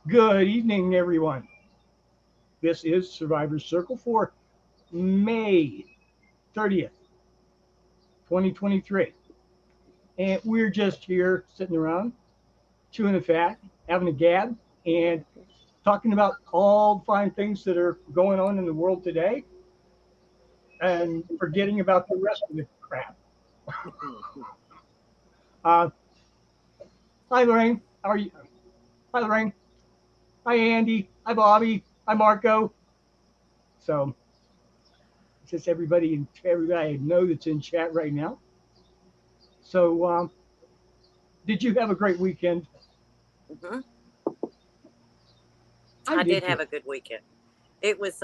Good evening, everyone. This is Survivor's Circle for May 30th, 2023. And we're just here sitting around, chewing the fat, having a gab, and talking about all the fine things that are going on in the world today and forgetting about the rest of the crap. Uh, Hi, Lorraine. How are you? Hi, Lorraine. Hi, Andy. Hi, Bobby. Hi, Marco. So, just everybody I know that's in chat right now. So, did you have a great weekend? hmm I I did did have too. a good weekend. It was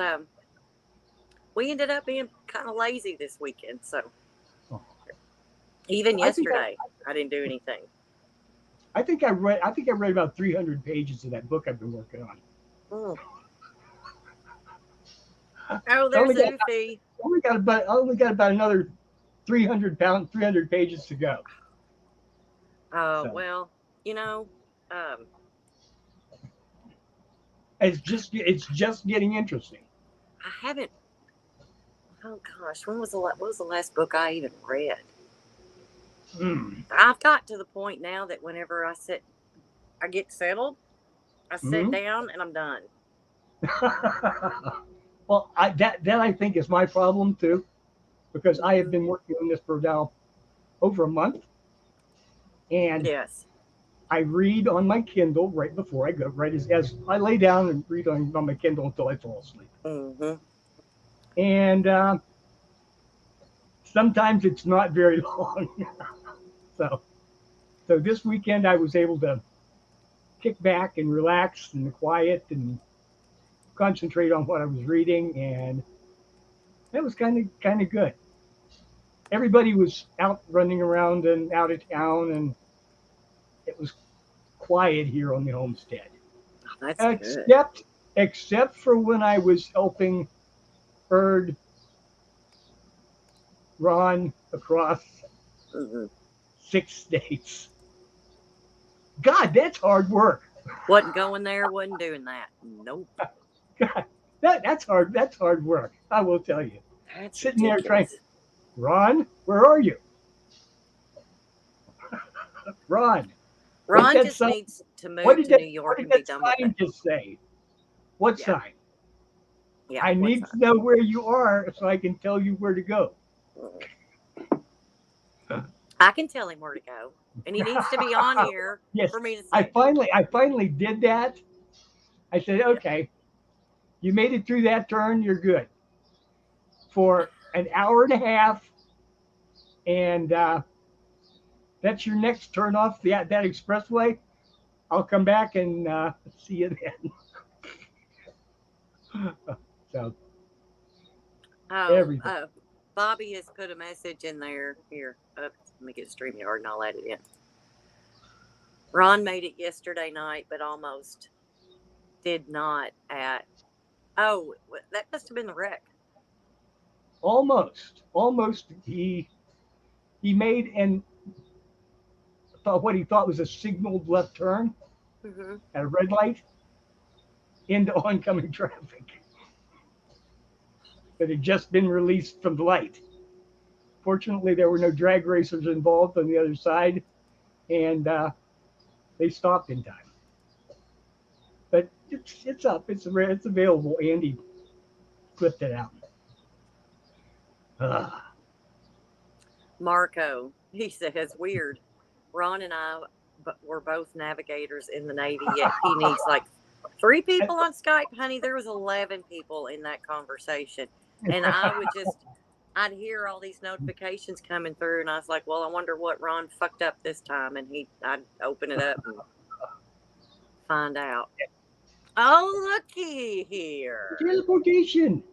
we ended up being kind of lazy this weekend, so Oh, even I think I, yesterday I didn't do anything. I think I read about 300 pages of that book I've been working on. Mm. Oh, I only there's got Ufi. I only got about another 300 pages to go. So Well, you know, um, it's just getting interesting. I haven't. Oh gosh, what was the last book I even read? Mm. I've got to the point now that whenever I get settled, I sit Hmm. down and I'm done. Well, that I think is my problem too, because I have hmm been working on this for now over a month, and Yes. I read on my Kindle right before I go, right as I lay down and read on my Kindle until I fall asleep. hmm And sometimes it's not very long. so, so this weekend I was able to kick back and relax and quiet and concentrate on what I was reading, and that was kind of good. Everybody was out running around and out of town, and it was quiet here on the homestead, Oh, that's good. except except for when I was helping herd Ron across hmm 6 states. God, that's hard work. Wasn't going there. Wasn't doing that. Nope. God, that's hard. That's hard work. I will tell you. That's Sitting there trying to, ridiculous. Ron, where are you? Ron, what did Ron that just sign? needs to What move did to that? New What York did and be that done with it. sign just say? What Yeah. sign? Yeah. I What's need that? to know where you are so I can tell you where to go. Mm. I can tell him where to go, and he needs to be on here Yes, for me to I see. finally, I finally did that. I said, Yeah. okay, you made it through that turn. You're good for an hour and a half, and that's your next turn off that expressway. I'll come back and see you then. So Oh, everything. Bobby has put a message in there. Here, let me get StreamYard and I'll add it in. Ron made it yesterday night, but almost did not at. Oh, that must have been the wreck. Almost. He made and thought what he thought was a signaled left turn hmm at a red light into oncoming traffic that had just been released from the light. Fortunately, there were no drag racers involved on the other side, and they stopped in time. But it's up. It's available. Andy clipped it out. Ugh. Marco, he says, weird. Ron and I were both navigators in the Navy, yet he needs like three people on Skype. Honey, there was 11 people in that conversation. And I'd hear all these notifications coming through, and I was like, well, I wonder what Ron fucked up this time. And I'd open it up and find out. Oh, looky here. Teleportation.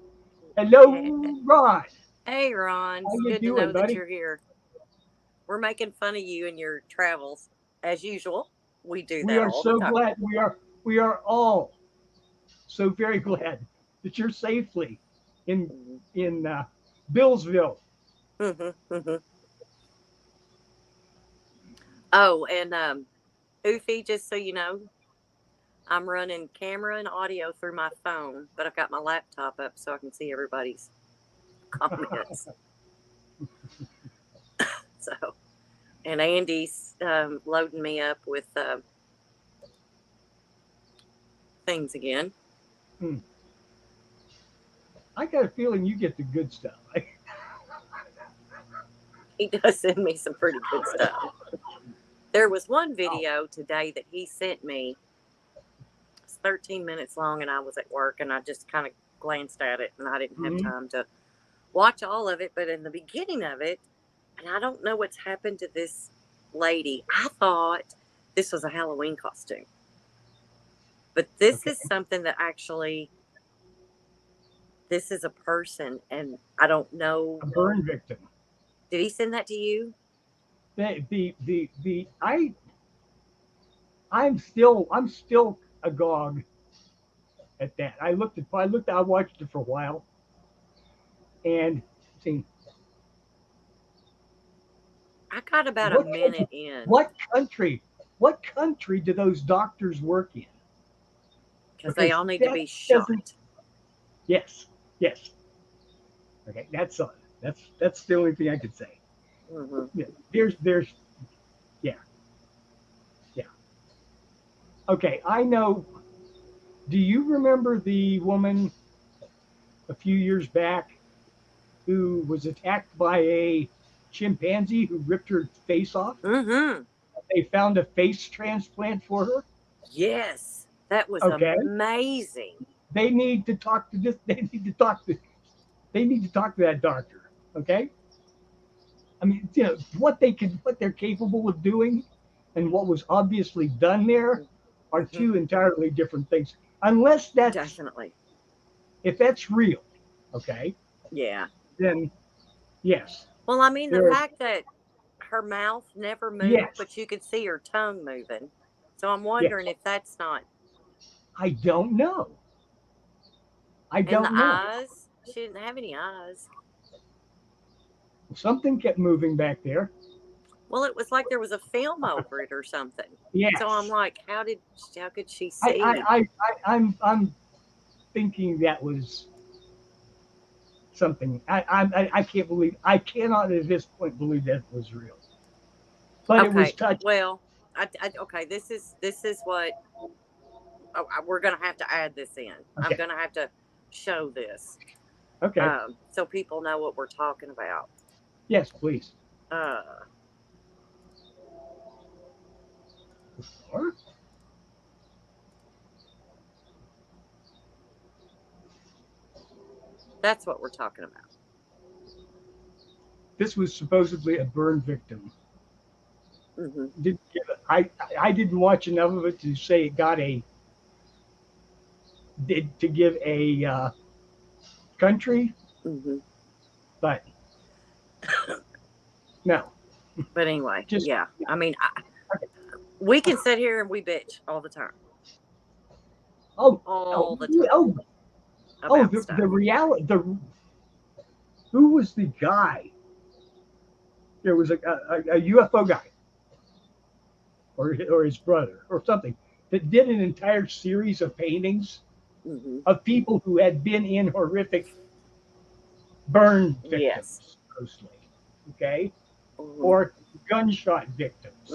Yeah. Hello, Ron. Hey, Ron. How It's you good to doing, know that buddy? you're here. We're making fun of you and your travels as usual. We do We that are all the so time. glad. We are all so very glad that you're safely in Mhm. in Billsville. Mhm. Oh, and Ufi, just so you know, I'm running camera and audio through my phone, but I've got my laptop up so I can see everybody's comments. So, and Andy's loading me up with things again. I got a feeling you get the good stuff. He does send me some pretty good stuff. There was one video today that he sent me. It's 13 minutes long, and I was at work, and I just kind of glanced at it, and I didn't have time to watch all of it. But in the beginning of it, and I don't know what's happened to this lady, I thought this was a Halloween costume. But this is something that actually, this is a person, and I don't know. A burn victim. Did he send that to you? I'm still agog at that. I watched it for a while, and see, I got about a minute in. What country do those doctors work in? Because they all need to be shot. Yes. Okay, that's the only thing I could say. Yeah, there's yeah. Okay, I know. Do you remember the woman a few years back who was attacked by a chimpanzee who ripped her face off? They found a face transplant for her. Yes, that was amazing. They need to talk to this. They need to talk to that doctor. Okay. I mean, what they're capable of doing, and what was obviously done there, are two entirely different things. Unless that's definitely, if that's real, okay. Yeah. Then yes. Well, I mean, the fact that her mouth never moved, but you could see her tongue moving. So I'm wondering if that's not. I don't know. And the eyes, she didn't have any eyes. Something kept moving back there. Well, it was like there was a film over it or something. Yes. So I'm like, how could she see? I'm thinking that was something. I cannot at this point believe that was real. But it was touching. Well, okay. This is what we're gonna have to add this in. Okay. I'm gonna have to show this. Okay. So people know what we're talking about. Yes, please. That's what we're talking about. This was supposedly a burn victim. I didn't watch enough of it to say it got to give a country, but no. But anyway, yeah. I mean, we can sit here and we bitch all the time. All the time. The reality. Who was the guy? There was a UFO guy, or his brother, or something, that did an entire series of paintings of people who had been in horrific burn victims, mostly, okay, or gunshot victims,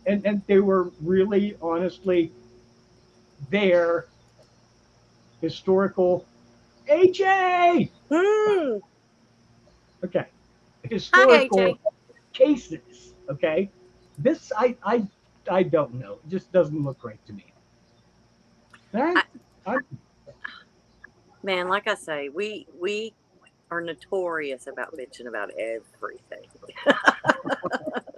and they were really, honestly, their historical AJ. Okay, historical cases. Okay, this I don't know. It just doesn't look right to me. Man, like I say, we are notorious about bitching about everything.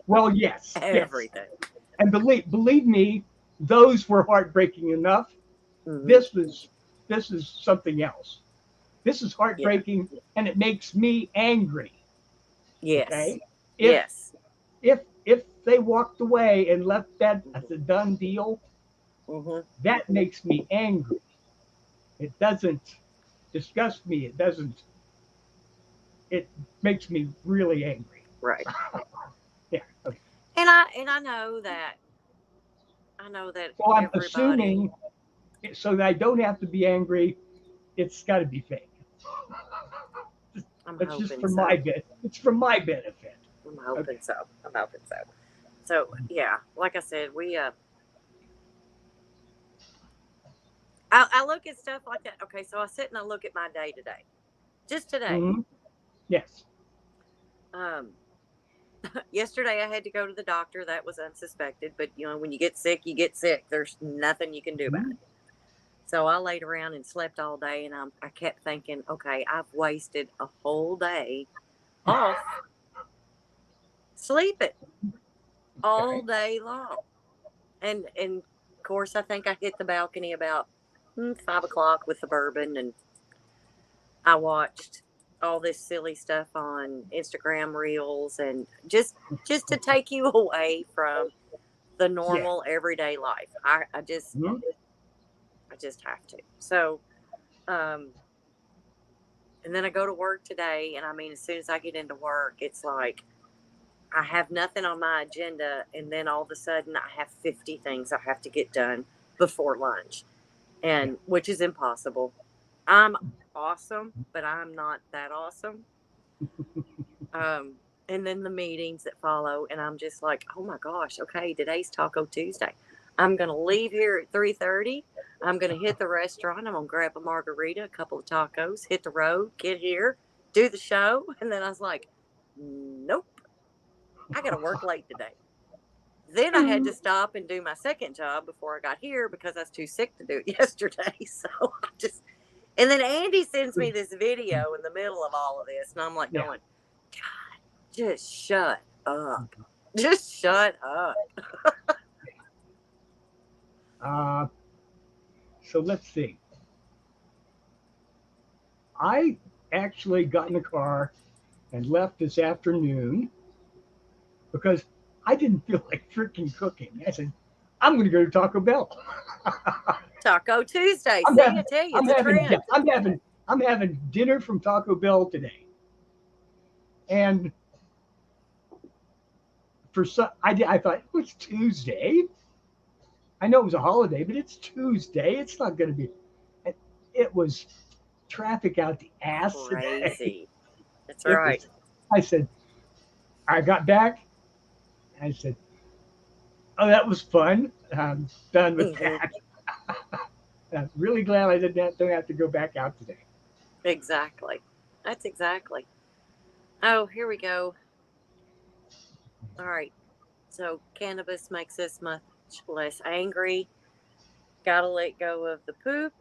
Well, yes, everything. Yes. And believe me, those were heartbreaking enough. This is something else. This is heartbreaking, and it makes me angry. Yes. Okay? If they walked away and left that as a done deal, that makes me angry. It doesn't disgust me. It doesn't. It makes me really angry. Right. Yeah. Okay. And I know that I know that So I'm everybody. assuming, so that I don't have to be angry, it's got to be fake. I'm It's just hoping for so. my bit. It's for my benefit. I'm hoping Okay. so. I'm hoping so. So yeah, like I said, I look at stuff like that. Okay, so I sit and I look at my day today, just today. Hmm. Yes. Um, Yesterday I had to go to the doctor. That was unsuspected, but you know when you get sick, you get sick. There's nothing you can do about Mhm. it. So I laid around and slept all day, and I kept thinking, okay, I've wasted a whole day off sleeping all Okay. day long. And of course, I think I hit the balcony about 5 o'clock with the bourbon, and I watched all this silly stuff on Instagram Reels, and just to take you away from the Yeah. normal everyday life. Mhm. I just have to. So, um, and then I go to work today, and I mean, as soon as I get into work, it's like I have nothing on my agenda, and then all of a sudden I have 50 things I have to get done before lunch, Yeah. and which is impossible. I'm awesome, but I'm not that awesome. Um, and then the meetings that follow, and I'm just like, oh my gosh, okay, today's Taco Tuesday. I'm gonna leave here at 3:30. I'm gonna hit the restaurant. I'm gonna grab a margarita, a couple of tacos, hit the road, get here, do the show, and then I was like, nope, I gotta work late today. Then I had to stop and do my second job before I got here because I was too sick to do it yesterday. So I just, and then Andy sends me this video in the middle of all of this, and I'm like Yeah. going, God, just shut up. Just shut up. Uh, so let's see. I actually got in the car and left this afternoon because I didn't feel like freaking cooking. I said, I'm going to go to Taco Bell. Taco Tuesday. I'm See, I having, tell you, I'm it's a having, trend. I'm having dinner from Taco Bell today. And I thought it was Tuesday. I know it was a holiday, but it's Tuesday. It's not going to be. It was traffic out the ass today. Crazy. That's It right. was. I said, I got back. I said, oh, that was fun. I'm done with Hmm. that. I'm really glad I don't have to go back out today. Exactly. That's exactly. Oh, here we go. All right. So cannabis makes us much less angry. Gotta let go of the poop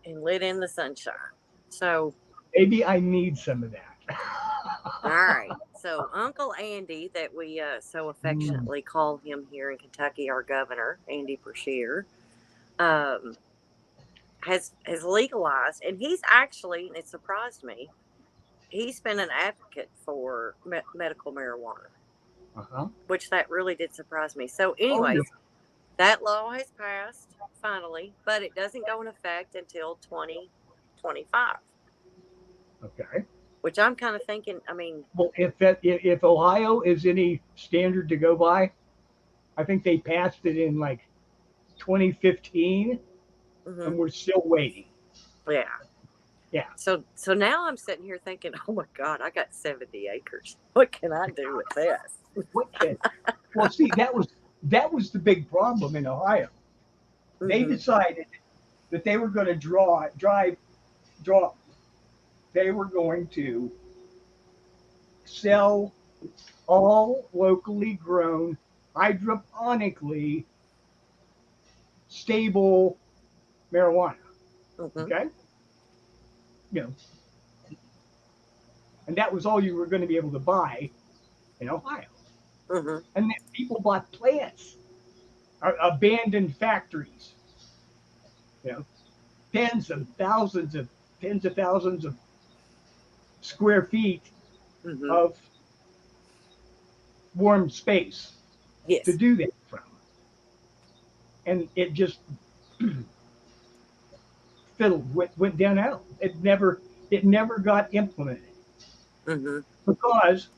and let in the sunshine. So, Maybe I need some of that. all right. So Uncle Andy, that we so Mm, affectionately call him here in Kentucky, our governor, Andy Brashear, um, has legalized, and he's actually, and it surprised me, he's been an advocate for medical marijuana, uh-huh. which that really did surprise me. So, Oh, yeah. anyways, that law has passed finally, but it doesn't go in effect until 2025, Okay. which I'm kind of thinking, I mean, Well, if Ohio is any standard to go by, I think they passed it in like 2015, mhm, and we're still waiting. yeah. Yeah. So now I'm sitting here thinking, oh my God, I got 70 acres. What can I do with this? What can? Well, see, that was the big problem in Ohio. They Hmm. decided that they were going to draw. They were going to sell all locally grown, hydroponically stable marijuana. Hmm. Okay, you know, and that was all you were going to be able to buy in Ohio. Hmm. And then people bought plants, abandoned factories. You know, tens of thousands of square feet Hmm. of warm space to Yes. do that from, and it just fiddled, went downhill. It never got implemented Hmm. because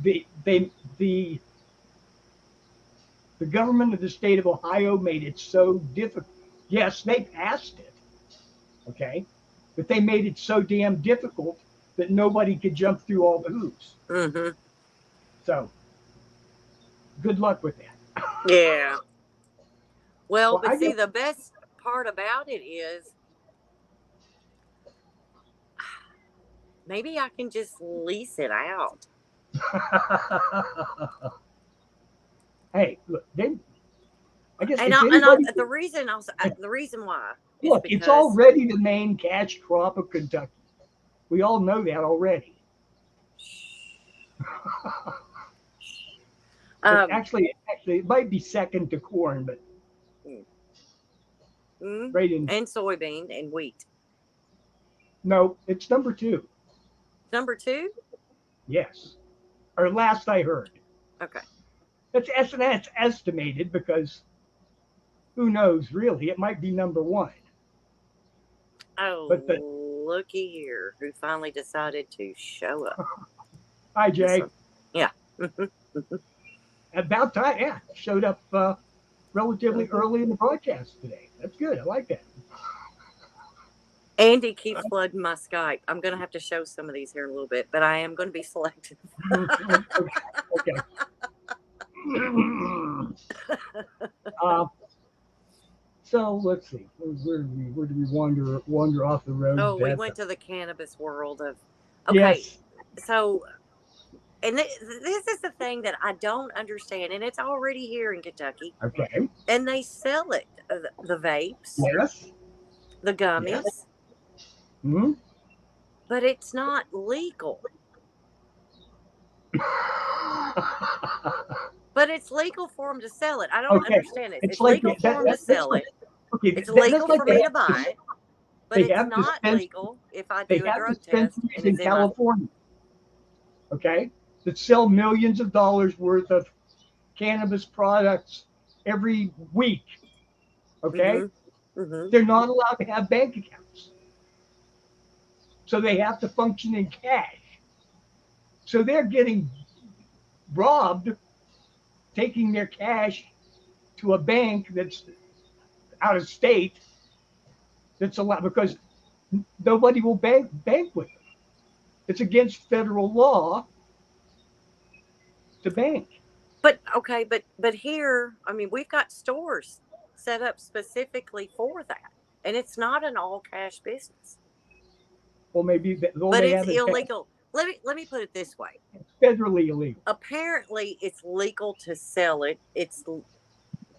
the The government of the state of Ohio made it so difficult. Yes, they passed it, okay, but they made it so damn difficult that nobody could jump through all the hoops. Mm-hmm. So, good luck with that. Yeah. Well, Well, but I see, guess. the best part about it is maybe I can just lease it out. Hey, look, they. I guess And if anybody the reason why is look, it's because already the main cash crop of Kentucky. We all know that already. It um actually, it might be second to corn, but right in. and soybean and wheat. No, it's number two. Number two? Yes, or last I heard. Okay. That's estimated because who knows? Really, it might be number one. But the Oh, looky here, who finally decided to show up. hi Jay, Yeah. about time. Yeah, showed up relatively early in the broadcast today. That's good. I like that. Andy keeps flooding my Skype. I'm going to have to show some of these here in a little bit, but I am going to be selective. Okay. So let's see. Where do we wander off the road? Oh, we went to the cannabis world of. Okay, Yes. so, and this is the thing that I don't understand, and it's already here in Kentucky, Okay. and they sell it, the vapes, Yes. the gummies, Yes. Hmm. but it's not legal. But it's legal for them to sell it. I don't Okay. understand it. It's like legal for them to sell it. Okay. It's That's legal like for me to buy it, but they it's have not dispensaries. legal if I They do a have drug test dispensaries and in it's in my. California. Okay, that sell millions of dollars worth of cannabis products every week. Okay, Mm-hmm. they're not allowed to have bank accounts, so they have to function in cash. So they're getting robbed, taking their cash to a bank that's out of state that's allowed because nobody will bank with them. It's against federal law to bank. But okay, but here, I mean, we've got stores set up specifically for that, and it's not an all cash business. Well, maybe But they it's have it illegal. Let me put it this way. It's federally illegal. Apparently, it's legal to sell it.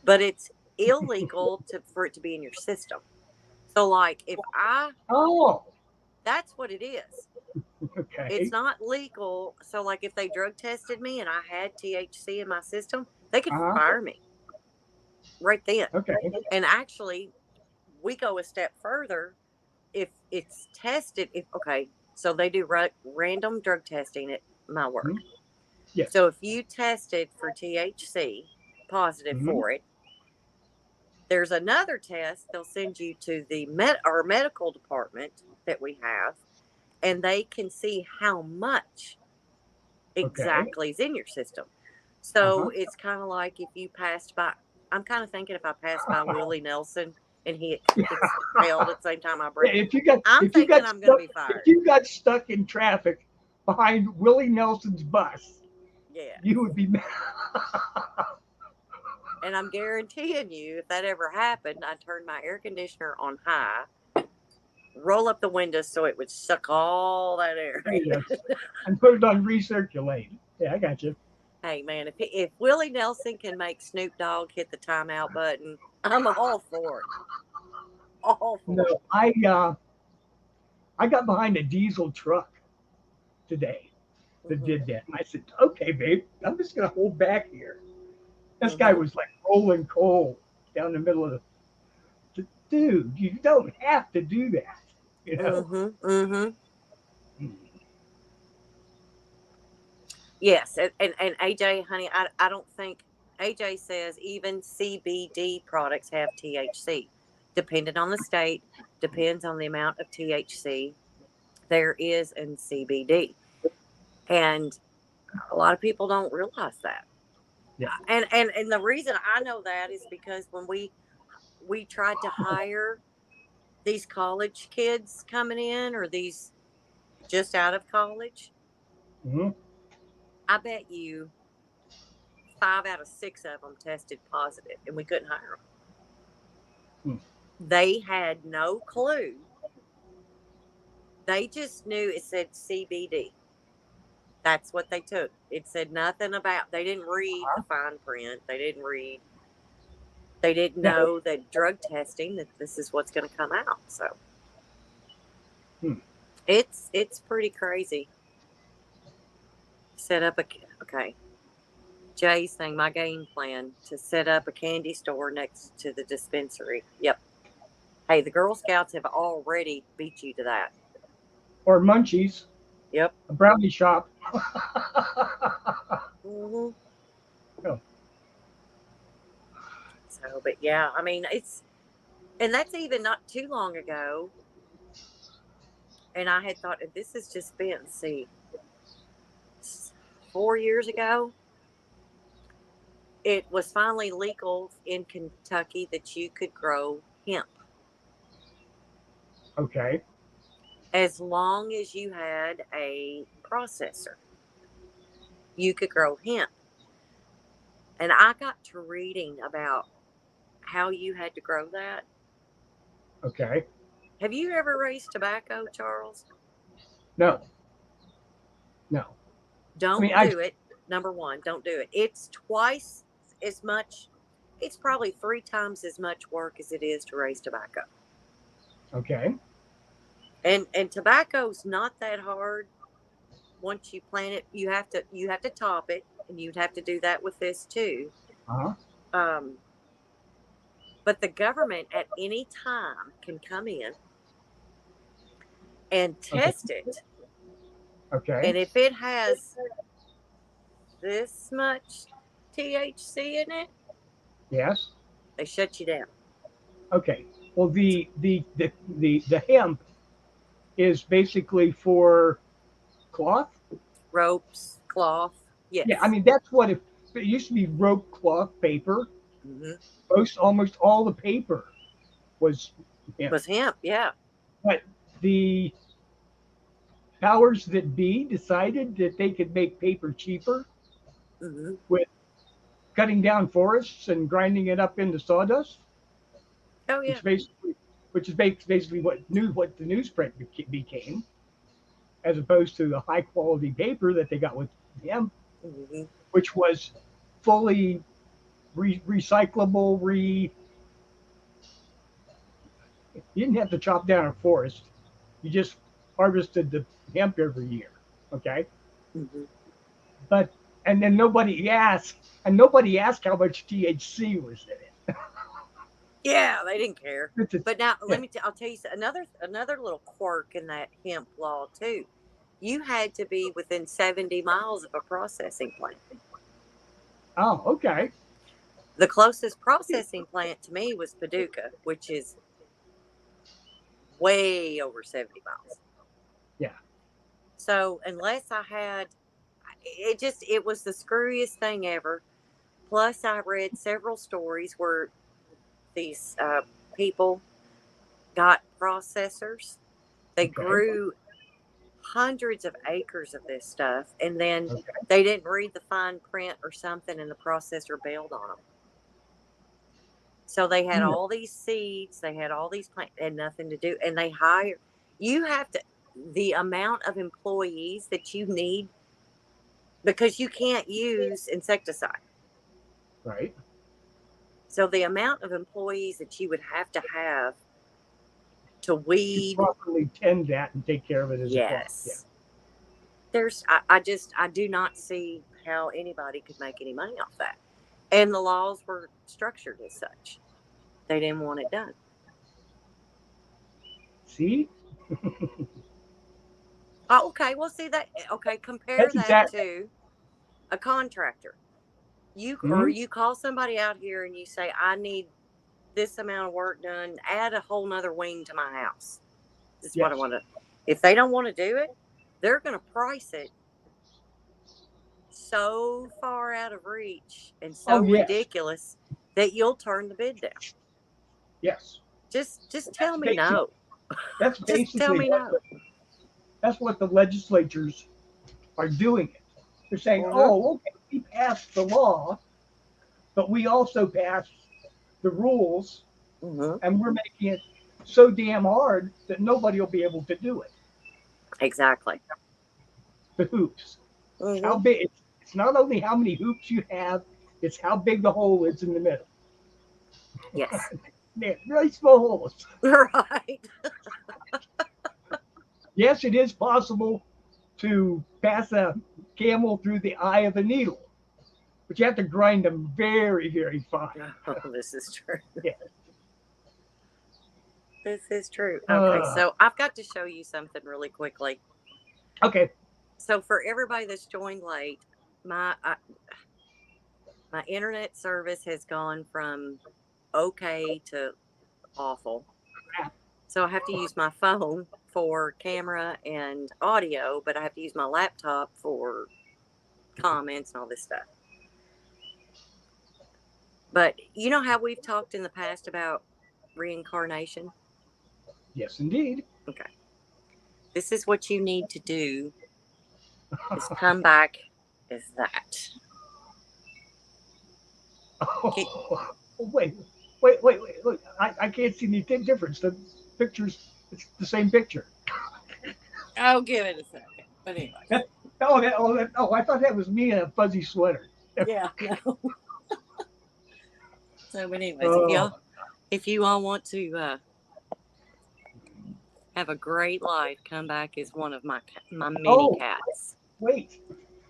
But it's illegal for it to be in your system. So, like, Oh, that's what it is. okay. It's not legal. So, like, if they drug tested me and I had THC in my system, they could Uh-huh. fire me right then. Okay. And actually, we go a step further. If it's tested, so they do random drug testing at my work. Mm-hmm. Yes. So if you tested for THC positive for it, there's another test they'll send you to the medical department that we have, and they can see how much exactly is in your system. So it's kind of like if you passed by. I'm kind of thinking if I passed by Willie Nelson and he exhaled at the same time I breathed. I'm thinking I'm going to be fired. If you got stuck in traffic behind Willie Nelson's bus, yeah, you would be. And I'm guaranteeing you, if that ever happened, I'd turn my air conditioner on high, roll up the windows so it would suck all that air. Yes. And put it on recirculate. Yeah, I got you. Hey, man, if Willie Nelson can make Snoop Dogg hit the timeout button, I'm all for it. All for it. No, I got behind a diesel truck today that did that. And I said, okay, babe, I'm just going to hold back here. This guy was like rolling coal down the middle of the. Dude, you don't have to do that. You know? Yes, and AJ, honey, I don't think AJ says even CBD products have THC. Depending on the state, depends on the amount of THC there is in CBD, and a lot of people don't realize that. Yeah. And the reason I know that is because when we tried to hire these college kids coming in, or these just out of college, Hmm. I bet you 5 out of 6 of them tested positive, and we couldn't hire them. Hmm. They had no clue. They just knew it said CBD. That's what they took. It said nothing about. They didn't read the fine print. They didn't read. They didn't Now, know that drug testing, that this is what's going to come out. So hmm. it's pretty crazy. Set up a okay. Jay's saying my game plan to set up a candy store next to the dispensary. Yep. Hey, the Girl Scouts have already beat you to that. Or Munchies, Yep. a brownie shop. Hmm. Oh, So, but yeah, I mean, and that's even not too long ago. And I had thought this has just been, see, 4 years ago. It was finally legal in Kentucky that you could grow hemp okay. as long as you had a processor. You could grow hemp. And I got to reading about how you had to grow that. Okay. Have you ever raised tobacco, Charles? No. No. I mean, Don't I. do it. Number one, don't do it. It's twice as much, it's probably 3 times as much work as it is to raise tobacco. Okay. And tobacco's not that hard. Once you plant it, you have to top it, and you'd have to do that with this too. Uh huh. Um, but the government at any time can come in and Okay. test it, Okay. and if it has this much THC in it, Yes. they shut you down. Okay. Well, the hemp is basically for cloth. Ropes, cloth, Yeah. I yes. mean, that's what it used to be rope, cloth, paper. Hmm. Almost all the paper was hemp. Was hemp, yeah. But the powers that be decided that they could make paper cheaper Hmm. with cutting down forests and grinding it up into sawdust, Oh yeah. which basically, which is basically what the newsprint became, as opposed to the high quality paper that they got with hemp, Hmm. which was fully recyclable. You didn't have to chop down a forest; you just harvested the hemp every year. Okay, Hmm. but and then nobody asked how much THC was in it. Yeah, they didn't care. It's But now yeah, I'll tell you another little quirk in that hemp law too. You had to be within 70 miles of a processing plant. oh, okay, The closest processing plant to me was Paducah, which is way over 70 miles. yeah, So unless I had, it was the screwiest thing ever. Plus, I read several stories where these people got processors. They okay, grew hundreds of acres of this stuff, and then okay. they didn't read the fine print or something, and the processor bailed on them. So they had Hmm. all these seeds, they had all these plants, had nothing to do, and they hired. You have to the amount of employees that you need, because you can't use insecticide. Right. So the amount of employees that you would have to To weed, properly tend that and take care of it as a crop. Yeah. yes. I do not see how anybody could make any money off that. And the laws were structured as such. They didn't want it done. See, Oh, okay. Well, see that. Okay, compare that's that exact. to a contractor. Hmm. You call somebody out here and you say, I need this amount of work done. Add a whole nother wing to my house. This is what I Yes. want to. If they don't want to do it, they're going to price it so far out of reach and so Oh, yes. ridiculous that you'll turn the bid down. Yes. Just tell me no. That's Just tell basically me no. that's what the legislatures are doing. They're saying, Mm-hmm. oh, okay, we passed the law, but we also passed the rules, Mm-hmm. and we're making it so damn hard that nobody will be able to do it. Exactly. The hoops. It's how Mm-hmm. big. It's not only how many hoops you have; it's how big the hole is in the middle. Yes. They're really small holes. Right. Yes, it is possible to pass a camel through the eye of a needle, but you have to grind them very, very fine. Oh, this is true. Yeah. This is true. Okay, Uh, so I've got to show you something really quickly. okay. So for everybody that's joined late, my my internet service has gone from okay to awful. So I have to use my phone for camera and audio, but I have to use my laptop for comments and all this stuff. But you know how we've talked in the past about reincarnation? Yes, indeed. Okay. This is what you need to do is come back as that. Oh, wait. Look, I can't see any difference. The pictures, it's the same picture. I'll give it a second. But anyway. I thought that was me in a fuzzy sweater. Yeah, no. So, but anyways, Oh, if you all want to have a great life, come back as one of my mini oh, cats. wait,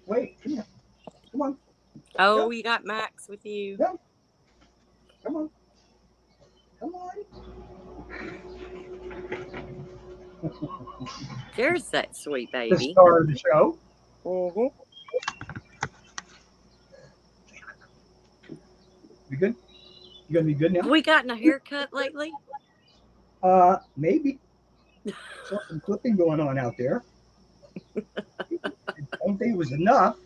come on, Oh, yep, you got Max with you. yep, come on, come on. There's that sweet The baby. star of the show. Mm-hmm. You good? You gonna be good Have now? we gotten a haircut lately? Maybe. Saw some clipping going on out there. I don't think it was enough.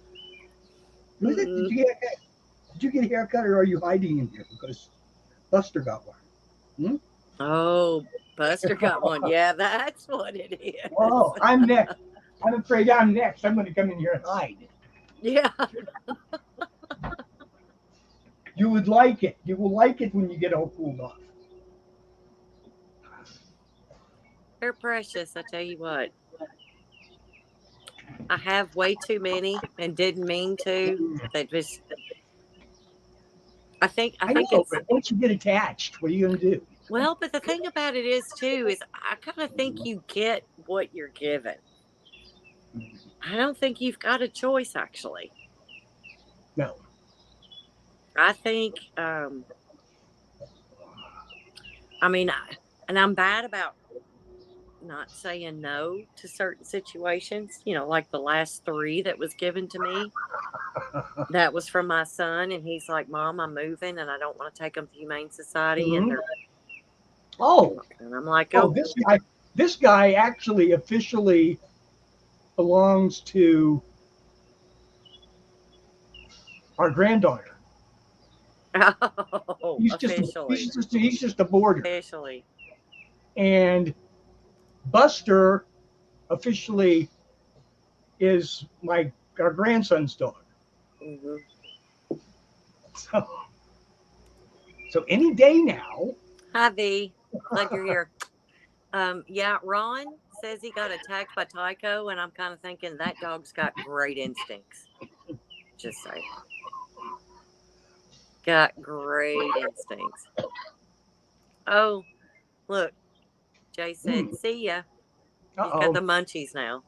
Was it? Mm-mm. Did you get a haircut, or are you hiding in here because Buster got one? Hmm? Oh, Buster got one. Yeah, that's what it is. Oh, I'm next. I'm afraid I'm next. I'm going to come in here and hide. Yeah. You would like it. You will like it when you get all cooled off. They're precious, I tell you what. I have way too many and didn't mean to. They just I think I know, it's but once you get attached, what are you going to do? well, but the thing about it is too is I kind of think you get what you're given. I don't think you've got a choice actually. No. I think I mean and I'm bad about not saying no to certain situations, like the last 3 that was given to me. That was from my son, and he's like, "Mom, I'm moving, and I don't want to take them to Humane Society." Mhm. And Oh, I'm like, oh, "Oh, this guy actually officially belongs to our granddaughter. oh, He's just a boarder. officially." And Buster officially is our grandson's dog. Hmm. So, so any day now. Hi, V. Glad you're here. Yeah, Ron says he got attacked by Tycho, and I'm kind of thinking that dog's got great instincts. Just saying. Got great instincts. Oh, look. Jay said, "See ya." He's got Uh-oh. the munchies now.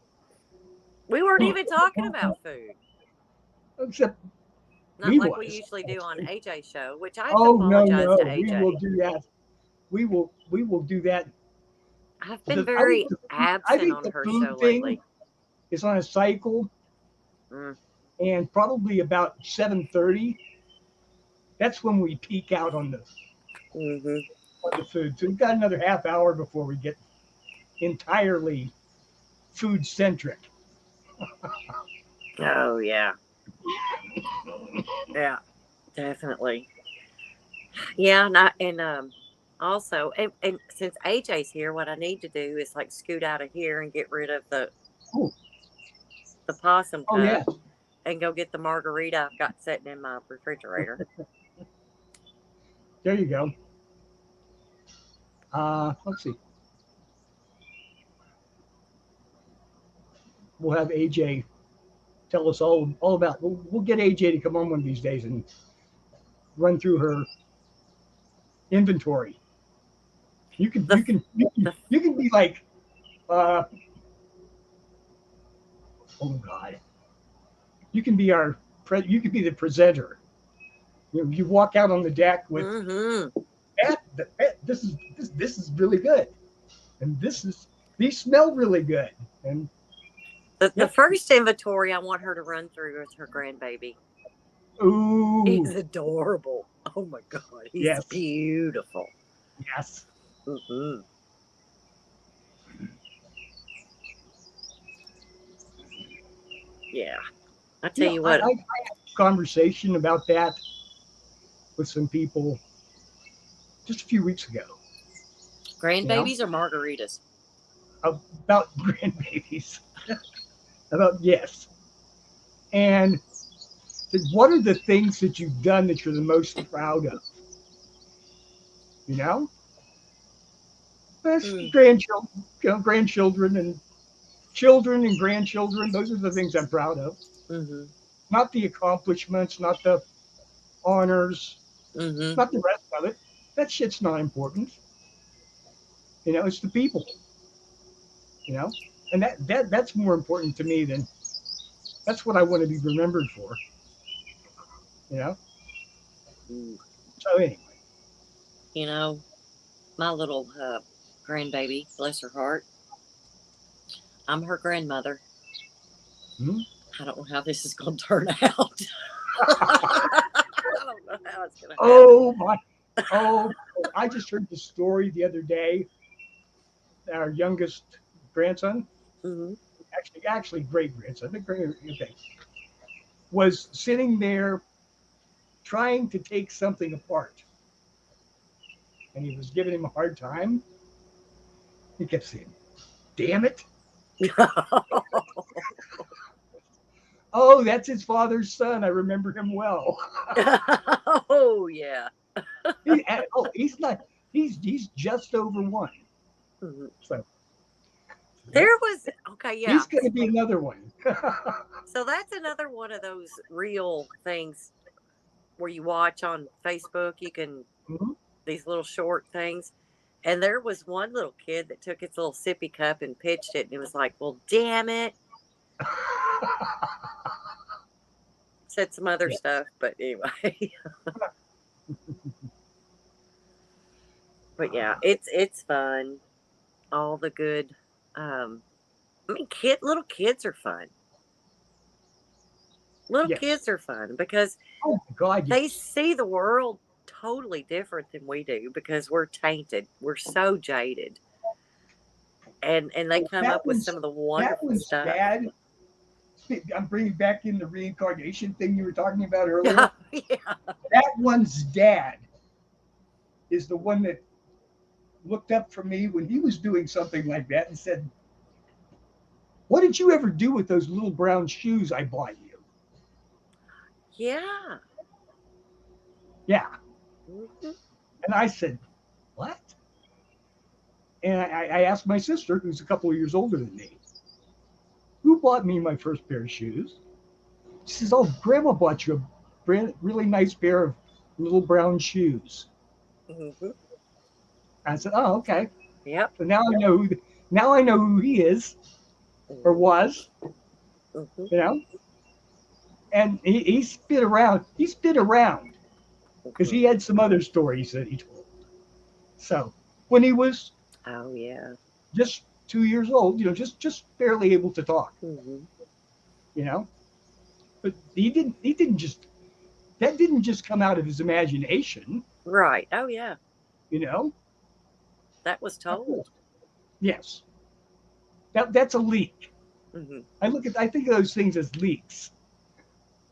We weren't even talking about food. Except Not we like we was. usually do on AJ's show, which I have to Oh no, apologize to no, we will AJ. do that. We will do that. I've been very I absent think on the her food show thing lately. is on a cycle, Mm. and probably about 7:30. That's when we peak out on Mm-hmm. the food. So we've got another half hour before we get entirely food centric. Oh, yeah. Yeah, definitely. Yeah, and also, and since AJ's here, what I need to do is like scoot out of here and get rid of Oh, the possum oh cup yeah. and go get the margarita I've got sitting in my refrigerator. There you go. Let's see. We'll have AJ tell us all about. We'll get AJ to come on one of these days and run through her inventory. You can The you can you can, the you can be like, uh, oh God, you can be you can be the presenter. You walk out on the deck with mm-hmm. this is really good, and these smell really good, and The yep. first inventory I want her to run through is her grandbaby. Ooh, He's adorable. Oh my god, he's yes, beautiful. yes. Mm-hmm. Yeah, I tell you what, I had a conversation about that with some people just a few weeks ago. You know, grandbabies or margaritas. about grandbabies, about yes, and said, what are the things that you've done that you're the most proud of? You know, that's Mm, grandchildren, grandchildren and children and grandchildren. Those are the things I'm proud of. mm-hmm. Not the accomplishments, not the honors, Mm-hmm. not the rest of it. That shit's not important. It's the people. You know, and that's more important to me than that's what I want to be remembered for. You know. Ooh. So anyway, You know, my little grandbaby, bless her heart. I'm her grandmother. hmm? I don't know how this is going to turn out. I don't know how it's going to happen. Oh my! I just heard the story the other day. Our youngest grandson, Mm-hmm. actually great grandson, okay, was sitting there trying to take something apart, and he was giving him a hard time. He kept saying, "Damn it! Oh, that's his father's son. I remember him well." Oh yeah. He's not. He's just over one. Mhm. So There yep, was okay, yeah. he's going to be another one. So that's another one of those real things where you watch on Facebook. You can Mhm. these little short things. And there was one little kid that took his little sippy cup and pitched it, and it was like, "Well, damn it!" Said some other Yeah. stuff, but anyway. But yeah, it's fun. All the good. Um, I mean, little kids are fun. Little Yes. kids are fun because Oh my God, they yes. see the world totally different than we do because we're tainted. We're so jaded. And they Oh, come up with some of the that wonderful one's stuff. dad. I'm bringing back in the reincarnation thing you were talking about earlier. Yeah. Yeah. That one's dad is the one that looked up for me when he was doing something like that and said, "What did you ever do with those little brown shoes I bought you?" Yeah. Yeah. Mhm. And I said, "What?" And I asked my sister, who's a couple of years older than me, who bought me my first pair of shoes? She says, "Oh, Grandma bought you a really nice pair of little brown shoes." Mhm. I said, "Oh, okay." Yep. So now I know who he is or Mhm. was, Mhm. you know. And he spit around. He spit around because he Mhm. had some other stories that he told. So when he was Oh yeah. just 2 years old, just barely able to talk, Mhm. you know. But he didn't just that didn't just come out of his imagination, Right. Oh yeah. you know. That was told. Yes, that's a leak. Mhm. I think of those things as leaks.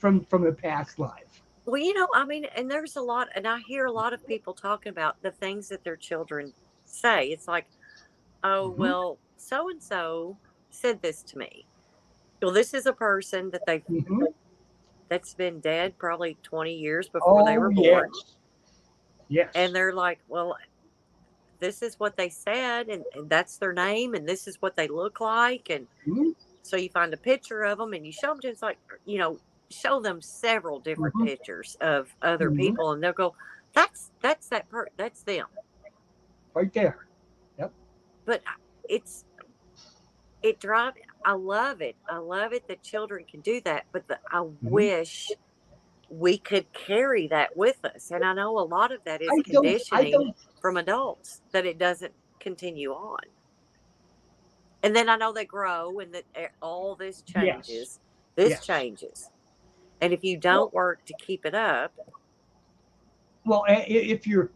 from the past life. Well, I mean, and there's a lot, and I hear a lot of people talking about the things that their children say. It's like, oh, Hmm. well, so and so said this to me. Well, this is a person Hmm. that's been dead probably 20 years before they Oh, were born. yes. And Yes. they're like, well, this is what they said, and that's their name, and this is what they look like. And Hmm. so you find a picture of them and you show them to, it's like, show them several different Hmm. pictures of other Hmm. people, and they'll go, that's them. Right there. Yep. But it's it drives. I love it. I love it that children can do that. But I Hmm. wish we could carry that with us. And I know a lot of that is I conditioning don't, from adults that it doesn't continue on. And then I know they grow and that all this yes. changes. This Yes. changes. And if you Well, don't work to keep it up, well, if you're,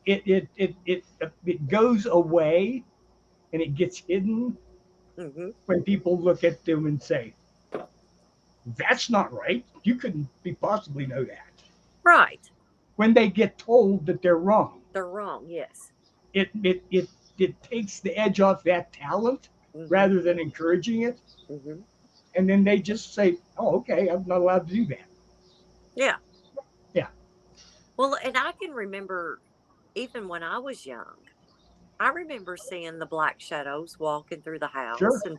it goes away and it gets hidden hmm when people look at them and say, that's not right. You couldn't be possibly know that. right, When they get told that they're wrong, they're wrong. Yes. it, it, it, it takes the edge off that talent hmm rather than encouraging it. hmm And then they just say, oh, okay, I'm not allowed to do that. Yeah. Yeah, Well, and I can remember even when I was young, I remember seeing the black shadows walking through the sure. house,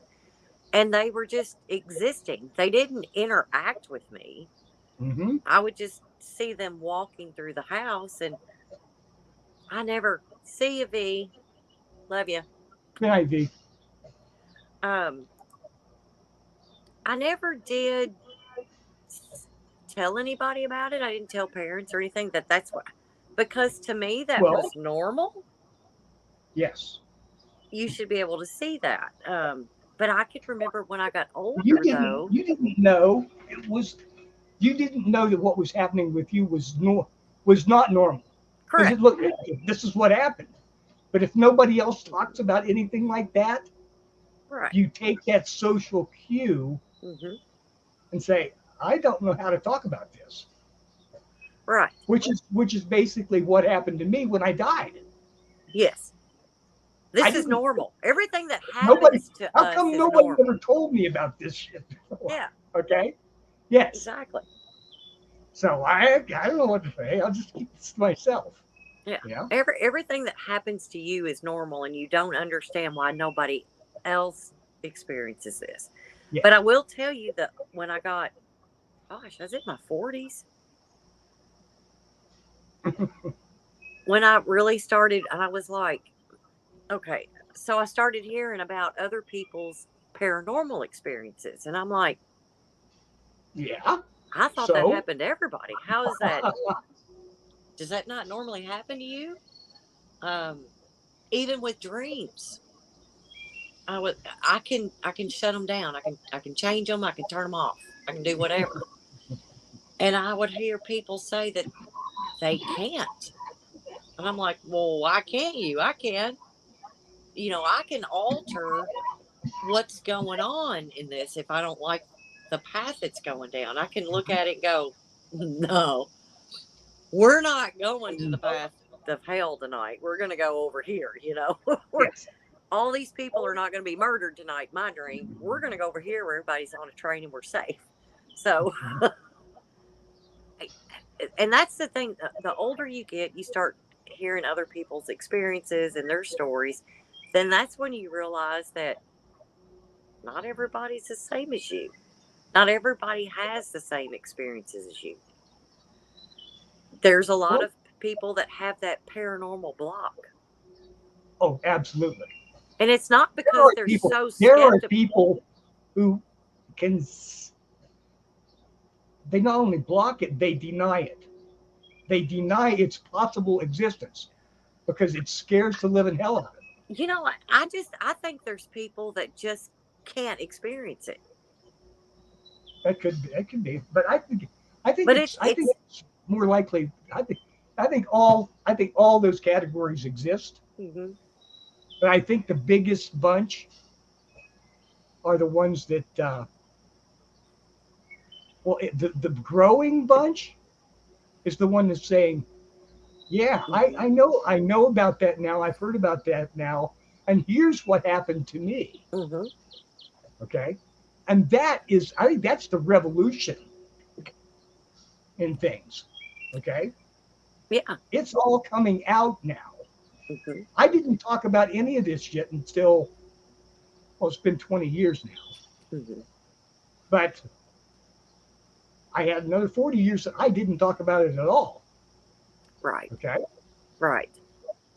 and they were just existing. They didn't interact with me. Mm-hmm. I would just see them walking through the house, and I never see you, V. Love you. Good idea. Um, I never did tell anybody about it. I didn't tell parents or anything that's what, because to me that Well, was normal. yes. You should be able to see that. But I could remember when I got You older, didn't. though. You didn't know it was. You didn't know that what was happening with you was not normal because it Correct. looked. This is what happened. But if nobody else talks about anything like that, Right. you take that social cue hmm and say, "I don't know how to talk about this," Right. which is basically what happened to me when I died. Yes. I This is didn't. normal. Everything that Nobody. happens to How us come is nobody normal. ever told me about this shit before? Yeah. Okay. Yes. Exactly. So I don't know what to say. I'll just keep this to myself. Yeah. You know. Everything that happens to you is normal, and you don't understand why nobody else experiences this. Yeah. But I will tell you that when I got, gosh, I was in my 40s when I really started, and I was like, okay. So I started hearing about other people's paranormal experiences, and I'm like, Yeah. I thought that So happened to everybody. How is that? Does that not normally happen to you? Um, Even with dreams, I can shut them down. I can change them. I can turn them off. I can do whatever. And I would hear people say that they can't, and I'm like, well, why can't you? I can. I can alter what's going on in this if I don't like the path it's going down. I can look at it and go, no, we're not going to the path of hell tonight. We're going to go over here. We're yes. all these people are not going to be murdered tonight. My dream. We're going to go over here where everybody's on a train and we're safe. So, and that's the thing. The older you get, you start hearing other people's experiences and their stories. Then that's when you realize that not everybody's the same as you. Not everybody has the same experiences as you. There's a lot Well, of people that have that paranormal block. oh, absolutely. And it's not There because are they're people. so There are skeptical. people who can. They not only block it, they deny it. They deny its possible existence because it scares the living hell out of them. I think there's people that just can't experience it. That could be, but I think But it's I think it's it's more likely. I think all those categories exist, mhm. but I think the biggest bunch are the ones that Well, the growing bunch is the one that's saying, yeah, I know about that now. I've heard about that now. And here's what happened to me. Mm-hmm. Okay. And that is, I think that's the revolution in things. Okay. Yeah. It's all coming out now. Mm-hmm. I didn't talk about any of this yet until, well, it's been 20 years now. Mm-hmm. But I had another 40 years that I didn't talk about it at all. Right. Okay. Right.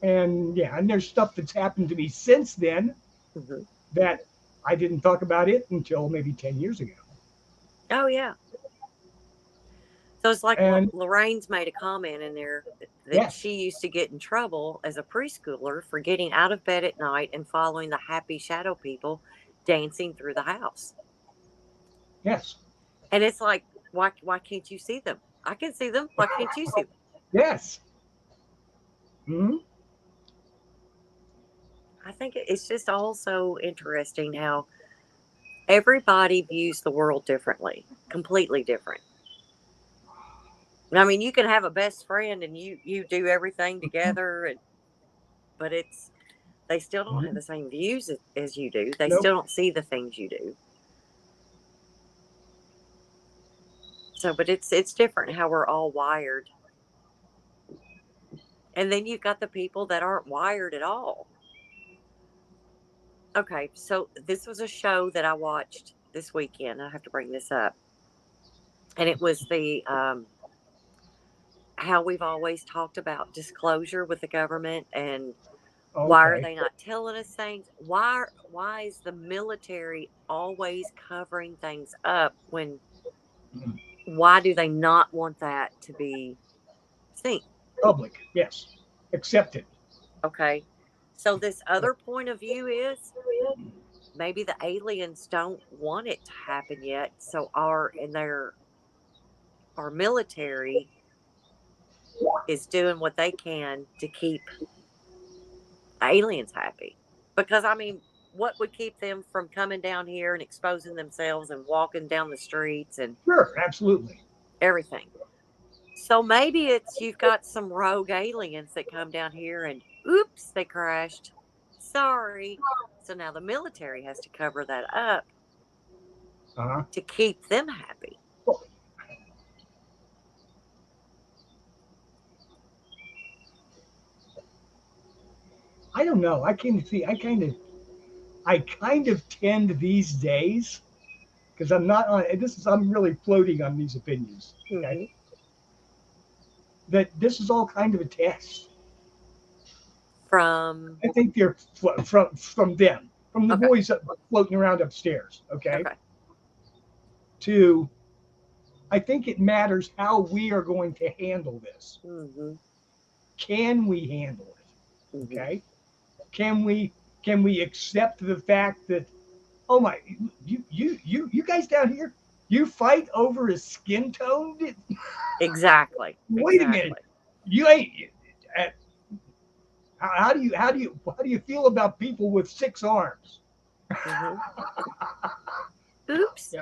And yeah, and there's stuff that's happened to me since then Mm-hmm. that I didn't talk about it until maybe 10 years ago. Oh yeah. So it's like And Lorraine's made a comment in there that yes, she used to get in trouble as a preschooler for getting out of bed at night and following the happy shadow people dancing through the house. yes, And it's like, why can't you see them? I can see them. Why can't you see them? yes. Hmm. I think it's just also interesting how everybody views the world differently, completely different. I mean, you can have a best friend and you do everything together, but it's they still don't have Hmm. the same views as you do. They Nope. still don't see the things you do. So, but it's different how we're all wired. And then you've got the people that aren't wired at all. Okay, so this was a show that I watched this weekend. I have to bring this up, and it was the how we've always talked about disclosure with the government and why are Okay. they not telling us things? Why is the military always covering things up when Mhm. why do they not want that to be seen? Public, yes. Accepted. Okay. So this other point of view is maybe the aliens don't want it to happen yet. So our military is doing what they can to keep aliens happy. Because I mean, what would keep them from coming down here and exposing themselves and walking down the streets and Sure, absolutely. everything? So maybe it's you've got some rogue aliens that come down here and oops, they crashed. Sorry. So now the military has to cover that up Uh-huh. to keep them happy. Well, I don't know. I kind of see. I kind of tend these days because I'm not on. This is. I'm really floating on these opinions. Okay. Hmm. That this is all kind of a test. From I think they're from them, from the okay, boys up, floating around upstairs. Okay. okay, To I think it matters how we are going to handle this. hmm, Can we handle it? hmm, Okay. Can we accept the fact that, oh my, you guys down here, you fight over a skin tone? exactly, Wait a minute, exactly. you ain't. uh, how do you feel about people with 6 arms? Hmm. Oops. Yeah.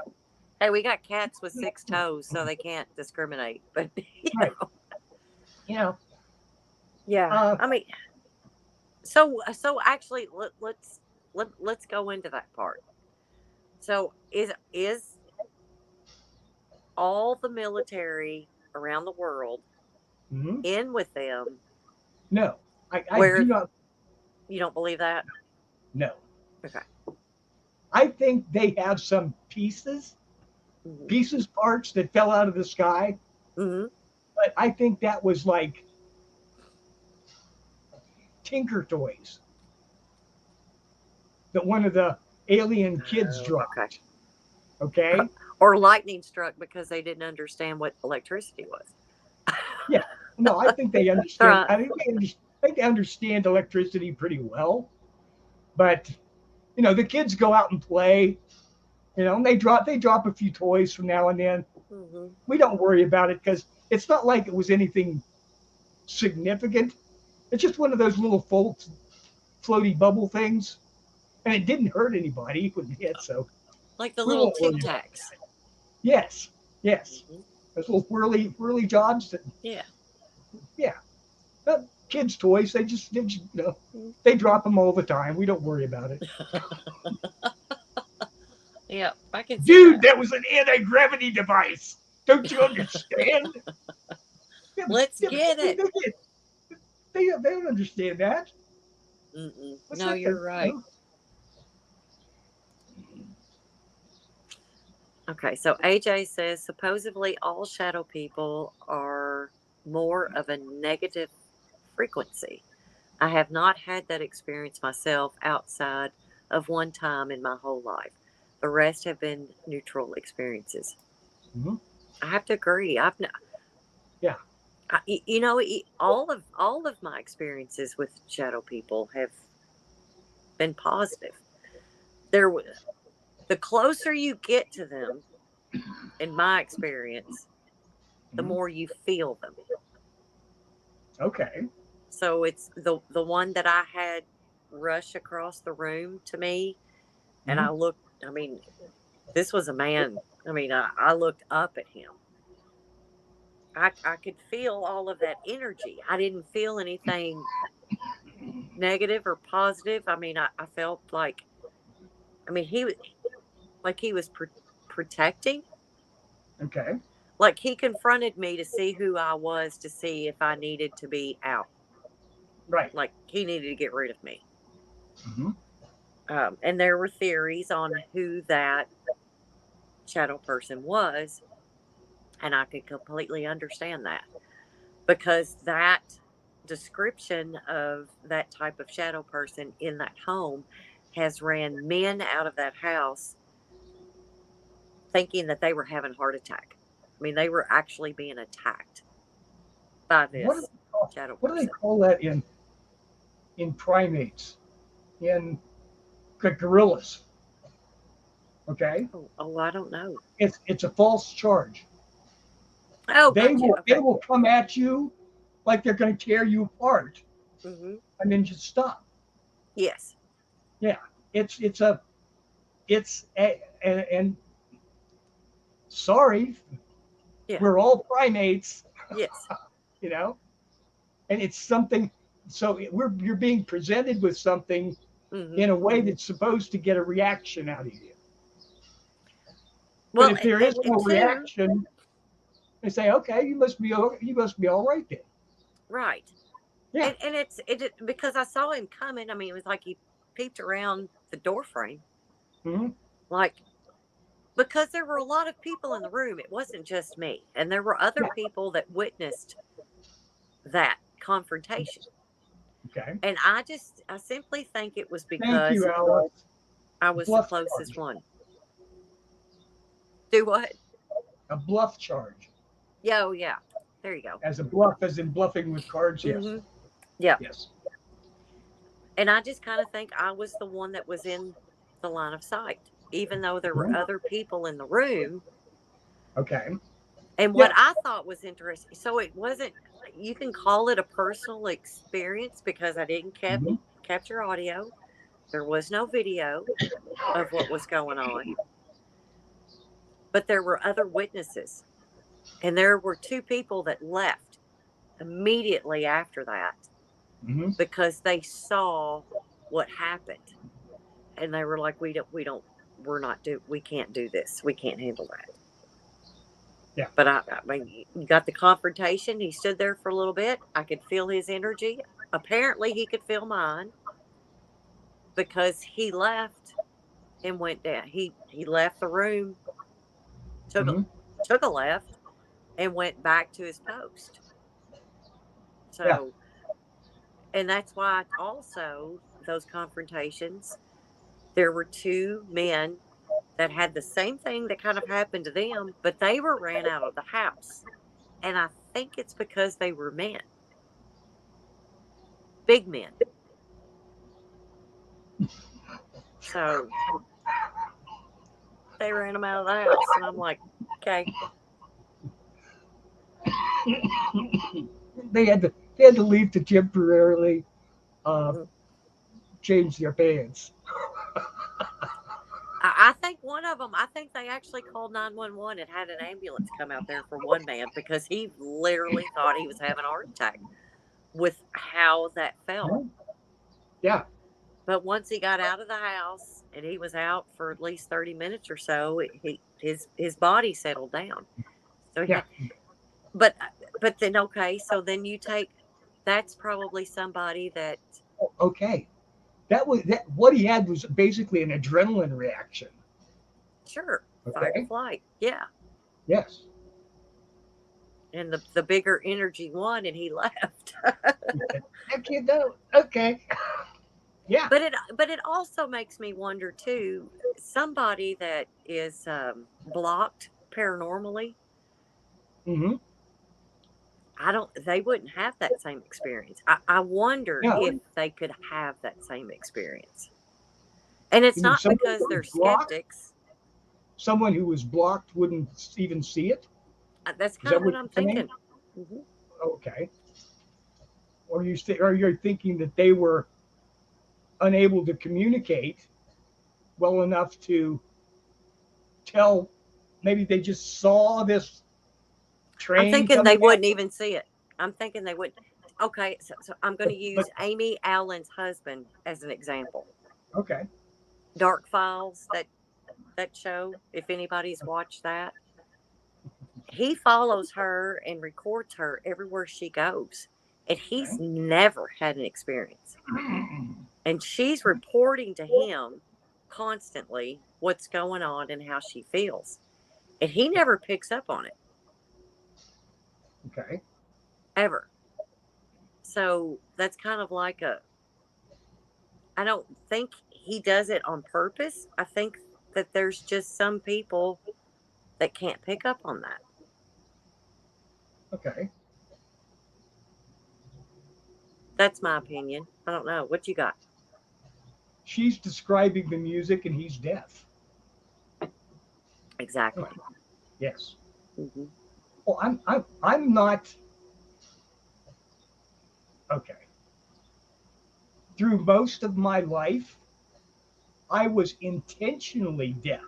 Hey, we got cats with 6 toes, so they can't discriminate. But Right. You know. yeah, Uh, I mean, so actually, let's go into that part. So is all the military around the world mhm. in with them? No, I do Where not. you don't believe that? No, Okay. I think they have some Hmm. parts that fell out of the sky, Hmm. but I think that was like Tinker Toys that one of the alien kids Oh, okay. dropped. Okay. Or lightning struck because they didn't understand what electricity was. Yeah. No, I think they understand. Right. I think they understand electricity pretty well. But the kids go out and play. And they drop a few toys from now and then. Hmm. We don't worry about it because it's not like it was anything significant. It's just one of those little floaty bubble things, and it didn't hurt anybody when it hit, so Like the we little won't tic worry about tacs. it. Yes. Yes. Mhm. Those little whirly jobs. Yeah. Yeah. Kids' toys. They drop them all the time. We don't worry about it. Yeah, I can see Dude, that. that was an anti-gravity device. Don't you understand? Yeah, Let's but get it. they don't understand that. Mm-mm. What's No, that? you're right. Okay, so AJ says supposedly all shadow people are more of a negative frequency. I have not had that experience myself outside of one time in my whole life. The rest have been neutral experiences. Mm-hmm. I have to agree. Yeah. All of my experiences with shadow people have been positive. There, the closer you get to them, in my experience, the Mm-hmm. more you feel them. Okay. So it's the one that I had rush across the room to me, and Mm-hmm. I looked. I mean, this was a man. I mean, I looked up at him. I could feel all of that energy. I didn't feel anything negative or positive. I mean, I felt like, I mean, he was protecting. Okay. Like he confronted me to see who I was, to see if I needed to be out. Right. Like he needed to get rid of me. Mm-hmm. And there were theories on who that shadow person was, and I could completely understand that because that description of that type of shadow person in that home has ran men out of that house thinking that they were having a heart attack. I mean, they were actually being attacked by What do this they call, shadow what do they person. call that in primates, in gorillas? Okay. Oh, I don't know. It's a false charge. Oh, They gotcha. will they Okay. will come at you like they're going to tear you apart, Hmm. and then just stop. Yes. Yeah. It's a it's a, and sorry, Yeah. we're all primates, Yes. you know, and it's something. So you're being presented with something Hmm. in a way that's supposed to get a reaction out of you. But Well, if there is and no two, reaction, they say, okay, you must be all right then. right. Yeah. And because I saw him coming. I mean, it was like he peeped around the door frame, Hmm. like because there were a lot of people in the room. It wasn't just me, and there were other Yeah. people that witnessed that confrontation. Okay. And I simply think it was Thank because you, Alex. I was the Bluff closest charge. one. Do what? A bluff charge. Yeah, oh yeah. There you go. As a bluff, as in bluffing with cards. Yes. Hmm. Yeah. Yes. And I just kind of think I was the one that was in the line of sight, even though there were Mhm. other people in the room. Okay. And what Yeah. I thought was interesting, so it wasn't, you can call it a personal experience because I didn't Hmm. capture audio. There was no video of what was going on, but there were other witnesses. And there were two people that left immediately after that Hmm. because they saw what happened. And they were like, we can't do this. We can't handle that. Yeah. But I mean, you got the confrontation. He stood there for a little bit. I could feel his energy. Apparently, he could feel mine because he left and went down. He left the room, took a Hmm. took a left, and went back to his post. Yeah. So, and that's why also those confrontations, there were two men that had the same thing that kind of happened to them, but they were ran out of the house. And I think it's because they were men, big men. So they ran them out of the house. And I'm like, okay. They had to leave to temporarily uh, Mm. change their pants. I think one of them, I think they actually called 911 and had an ambulance come out there for one man because he literally thought he was having a heart attack with how that felt. Yeah. But once he got out of the house and he was out for at least 30 minutes or so, his body settled down. So he Yeah. had, but but then okay, so then you take, that's probably somebody that, Okay. That was that. What he had was basically an adrenaline reaction. sure, fight or Okay. flight. Yeah. Yes. And the bigger energy won and he left. That kid though. Okay. Yeah. But it also makes me wonder too, somebody that is blocked paranormally, Mm-hmm. I don't, they wouldn't have that same experience. I wonder No. if they could have that same experience. And it's You mean not someone because who they're was blocked? skeptics. Someone who was blocked wouldn't even see it. That's Is kind that of what what I'm you're saying? thinking. Hmm. Okay. Or you're thinking that they were unable to communicate well enough to tell. Maybe they just saw this I'm train thinking they coming wouldn't at even see it. I'm thinking they wouldn't. Okay, so I'm going to but use Amy Allen's husband as an example. okay. Dark Files, that show, if anybody's watched that, he follows her and records her everywhere she goes. And he's Okay. never had an experience. And she's reporting to him constantly what's going on and how she feels. And he never picks up on it, Okay. ever. So that's kind of like I don't think he does it on purpose. I think that there's just some people that can't pick up on that. Okay. That's my opinion. I don't know. What you got? She's describing the music and he's deaf. Exactly. Yes. Hmm. Well, I'm not okay. Through most of my life, I was intentionally deaf.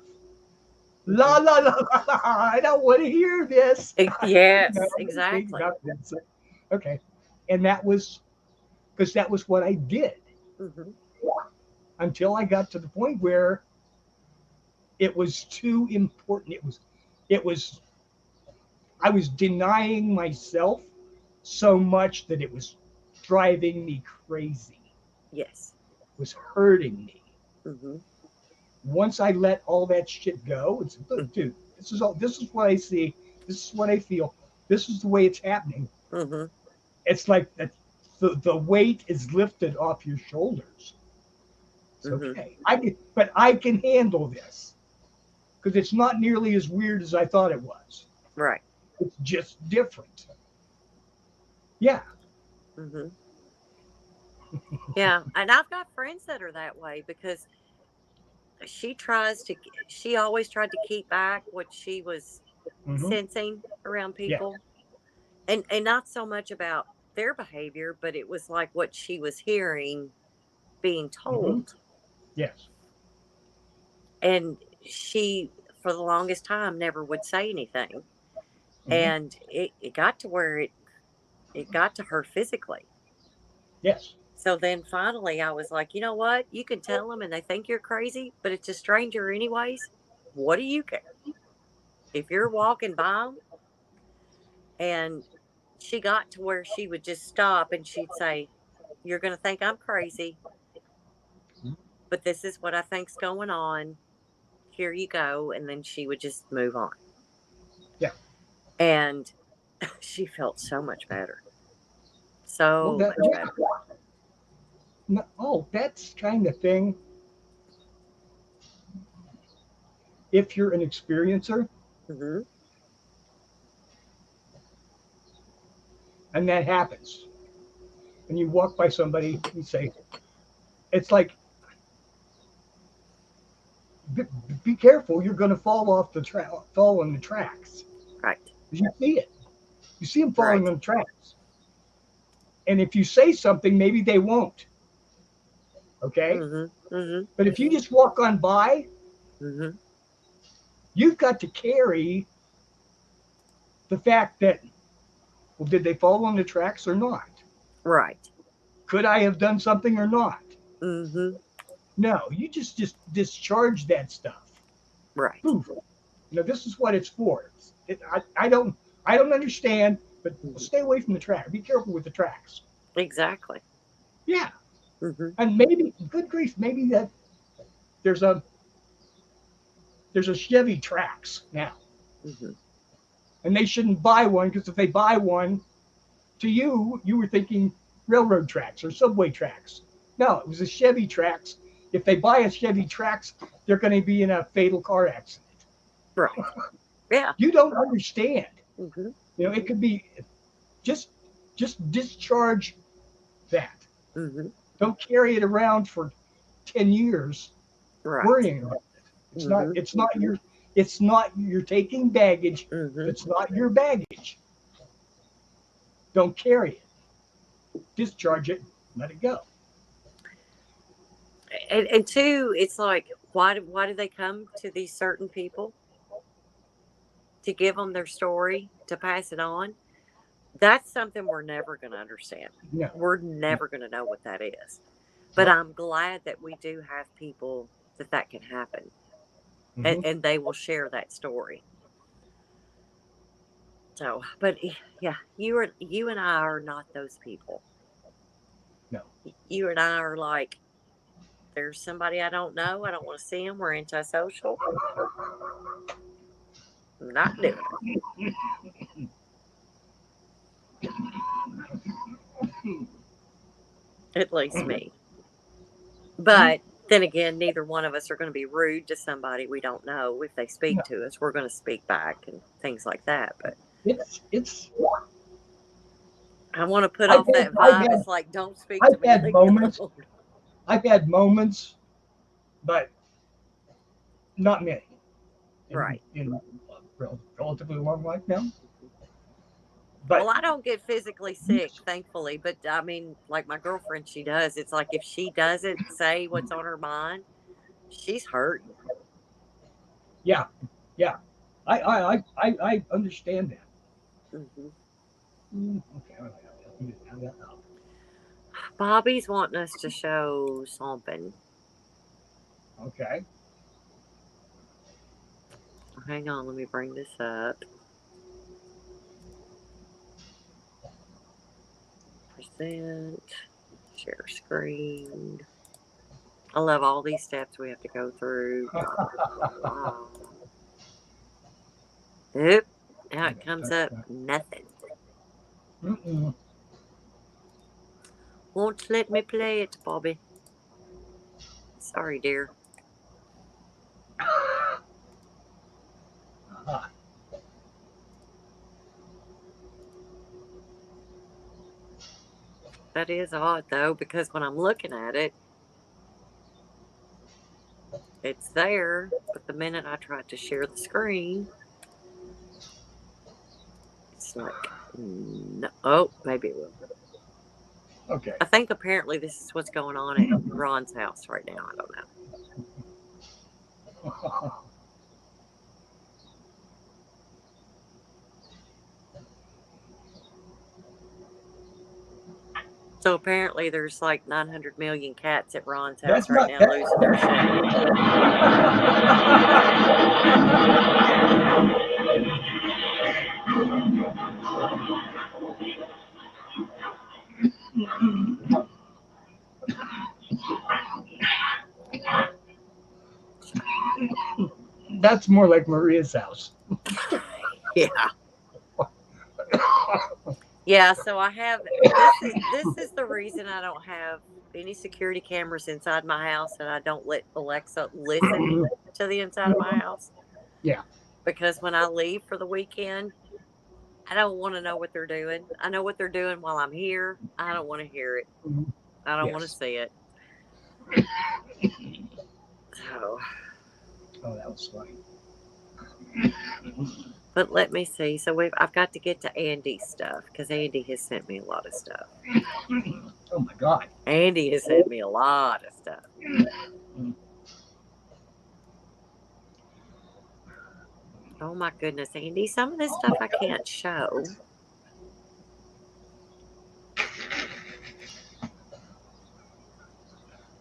La Hmm. la la la la. I don't want to hear this. No, Yes, think exactly. about this. Okay, and that was because that was what I did Hmm. until I got to the point where it was too important. It was I was denying myself so much that it was driving me crazy. Yes. It was hurting me. Hmm. Once I let all that shit go, it's look, dude, this is what I see, this is what I feel, this is the way it's happening. Hmm. It's like the weight is lifted off your shoulders. It's Hmm. okay. But I can handle this because it's not nearly as weird as I thought it was. Right. It's just different. Yeah. Hmm. Yeah. And I've got friends that are that way because she tries to, she always tried to keep back what she was Hmm. sensing around Yeah. people. And not so much about their behavior, but it was like what she was hearing being Hmm. told. Yes. And she, for the longest time, never would say anything. Hmm. And it got to where it got to her physically. Yes. So then finally I was like, you know what? You can tell them and they think you're crazy, but it's a stranger anyways. What do you care? If you're walking by them, and she got to where she would just stop and she'd say, you're going to think I'm crazy, but this is what I think's going on. Here you go. And then she would just move on. Yeah. And she felt so much better. Well, So that much better. no, oh, that's kind of thing. If you're an experiencer Hmm. and that happens, and you walk by somebody, you say, it's like, be, be careful, you're going to fall off fall on the tracks. Right. You see it. You see them falling Right. on the tracks. And if you say something, maybe they won't. Okay. Hmm. Hmm. But if you just walk on by, Mm-hmm. You've got to carry the fact that, well, did they fall on the tracks or not? Right. Could I have done something or not? Mm-hmm. No, you just discharge that stuff. Right. Poof. This is what it's for. I don't understand, but stay away from the track. Be careful with the tracks. Exactly. Yeah. Mm-hmm. And maybe, good grief, maybe that there's a Chevy Trax now, Mm-hmm. and they shouldn't buy one, because if they buy one, to you were thinking railroad tracks or subway tracks. No, it was a Chevy Trax. If they buy a Chevy Trax, they're going to be in a fatal car accident. Right. Yeah. You don't understand. Mm-hmm. It could be just discharge that. Mm-hmm. Don't carry it around for 10 years Right. worrying about it. Mm-hmm. It's not you're taking baggage. Mm-hmm. It's not your baggage. Don't carry it. Discharge it. Let it go. And two, it's like, why do they come to these certain people to give them their story, to pass it on? That's something we're never going to understand. No. We're never going to know what that is. But Nope. I'm glad that we do have people that can happen, Mm-hmm. and they will share that story. So, but yeah, you and I are not those people. No. You and I are like, there's somebody I don't know. I don't want to see them. We're antisocial. I'm not doing it. At least me. But then again, neither one of us are going to be rude to somebody we don't know. If they speak No. to us, we're going to speak back and things like that. But It's I want to put I've off had, that I've vibe. had, It's like, don't speak to I've me. had Leave me moments. alone. I've had moments, but not many. Right. In a relatively long life now. But Well, I don't get physically sick, thankfully. But I mean, like my girlfriend, she does. It's like if she doesn't say what's on her mind, she's hurting. yeah, I understand that. Mm-hmm. Okay. Bobby's wanting us to show something. Okay. Hang on, let me bring this up. Present, share screen. I love all these steps we have to go through. Blah, blah, blah. Oop. Now it comes up nothing. Mm-mm. Won't let me play it, Bobby. Sorry, dear. Ah, That is odd, though, because when I'm looking at it, it's there. But the minute I try to share the screen, it's like, no. Oh, maybe it will. okay. I think apparently this is what's going on at Ron's house right now. I don't know. So apparently there's like 900 million cats at Ron's house That's right not now that. losing their That's more like Maria's house. shit. Yeah. Yeah, so I have this is the reason I don't have any security cameras inside my house, and I don't let Alexa listen to the inside of my house, Yeah. because when I leave for the weekend, I don't want to know what they're doing. I know what they're doing while I'm here. I don't want to hear it. I don't want to Yes. see it. So, Oh, that was funny. but let me see. So I've got to get to Andy's stuff because Andy has sent me a lot of stuff. Oh my God. Andy has sent me a lot of stuff. Oh my goodness, Andy, some of this stuff I can't show.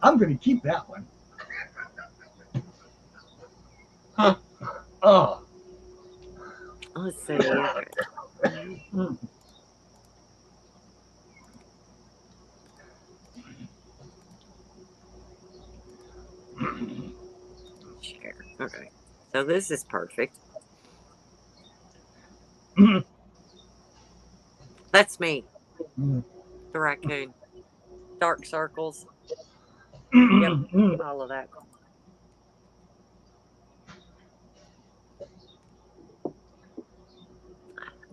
I'm going to keep that one. Huh. Oh. Let's see. Okay. Mm. Share. Okay. So this is perfect. Mm. That's me, Mm. the raccoon. Dark circles. Yep. Mm. All of that.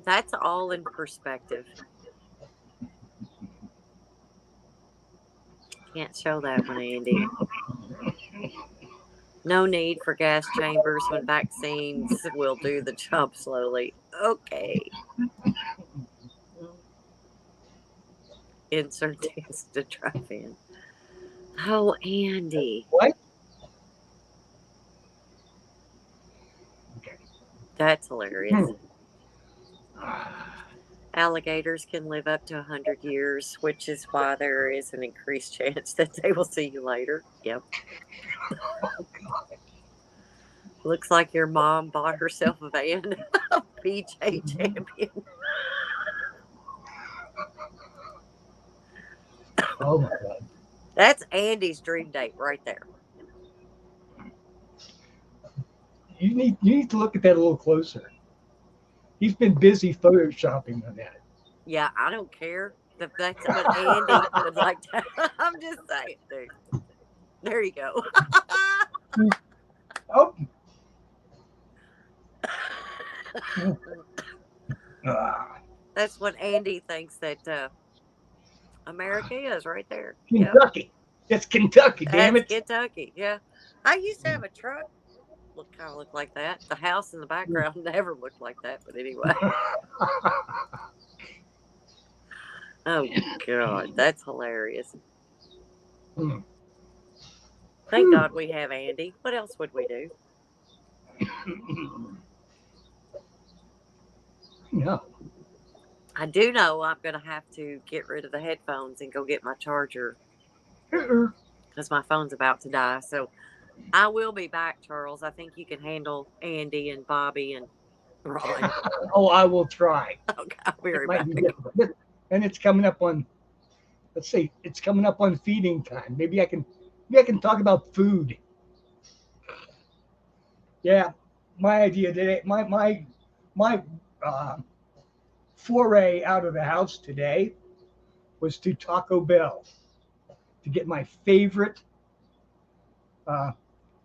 That's all in perspective. Can't show that one, Andy. No need for gas chambers when vaccines will do the job slowly. Okay. Insert dance to drive in. Oh, Andy. What? Okay. That's hilarious. Mm. Alligators can live up to 100 years, which is why there is an increased chance that they will see you later. Yep. Oh, God. Looks like your mom bought herself a van. PJ champion. Oh, my God. That's Andy's dream date right there. You need to look at that a little closer. He's been busy photoshopping on that. Yeah, I don't care if that's what Andy would like to. I'm just saying, dude. There you go. Oh. Ah. That's what Andy thinks that America is right there. Yep. Kentucky. It's Kentucky, damn That's it. Kentucky. Yeah. I used to have a truck kind of look like that. The house in the background never looked like that, but anyway. Oh God, that's hilarious. Mm. Thank God we have Andy. What else would we do? No. I do know I'm going to have to get rid of the headphones and go get my charger because my phone's about to die. So I will be back, Charles. I think you can handle Andy and Bobby and Ron. Oh, I will try. Okay, I'll be It right might back. be difficult. And it's coming up on, let's see, it's coming up on feeding time. Maybe I can talk about food. Yeah, my idea today, my foray out of the house today was to Taco Bell to get my favorite uh,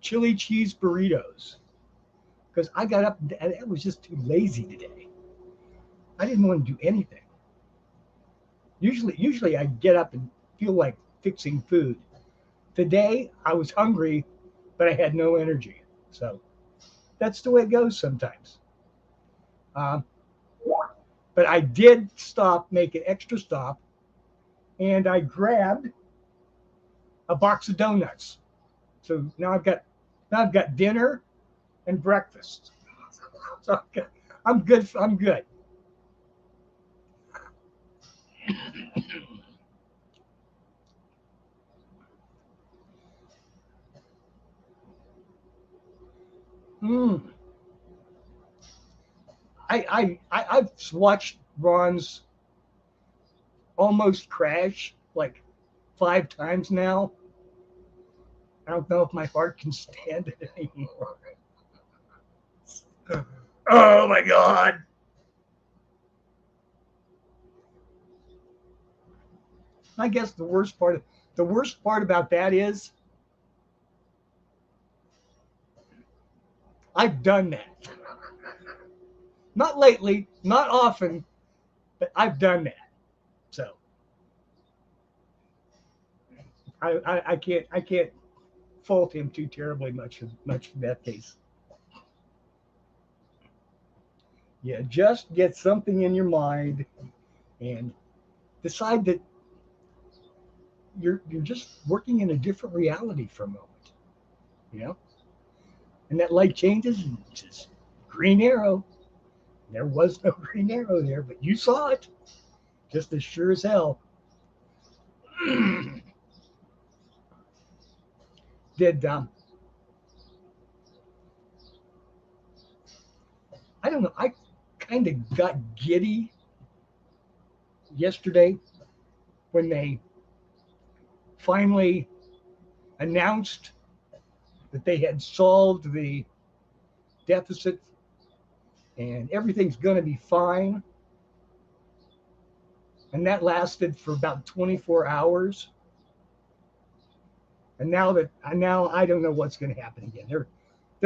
chili cheese burritos because I got up and I was just too lazy today. I didn't want to do anything. Usually I get up and feel like fixing food. Today I was hungry, but I had no energy. So that's the way it goes sometimes. Um, but I did make an extra stop, and I grabbed a box of donuts. So now I've got dinner and breakfast. So I'm good. I'm good. Mm. I've watched Ron's almost crash like 5 times now. I don't know if my heart can stand it anymore. Oh my God. I guess the worst part about that is I've done that. Not lately, not often, but I've done that. So I can't fault him too terribly much for that case. Yeah, just get something in your mind and decide that you're just working in a different reality for a moment, you know, and that light changes and just Green Arrow. There was no Green Arrow there, but you saw it just as sure as hell. Did I don't know. I kind of got giddy yesterday when they finally announced that they had solved the deficit and everything's going to be fine. And that lasted for about 24 hours. And now I don't know what's going to happen again. They're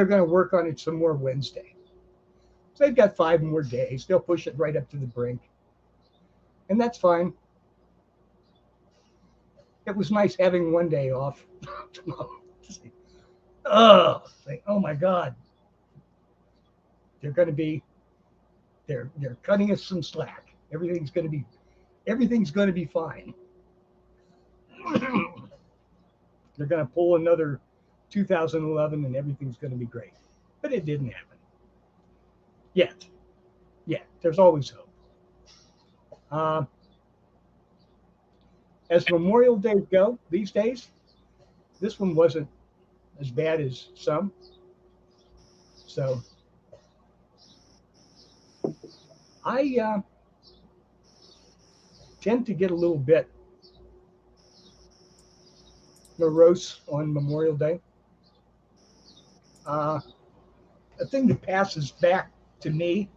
going to work on it some more Wednesday. So they've got 5 more days. They'll push it right up to the brink. And that's fine. It was nice having one day off. Oh my God. They're cutting us some slack. Everything's going to be fine. They're going to pull another 2011 and everything's going to be great. But it didn't happen. Yet. There's always hope. As Memorial Day go these days, this one wasn't as bad as some. So I tend to get a little bit morose on Memorial Day. A thing that passes back to me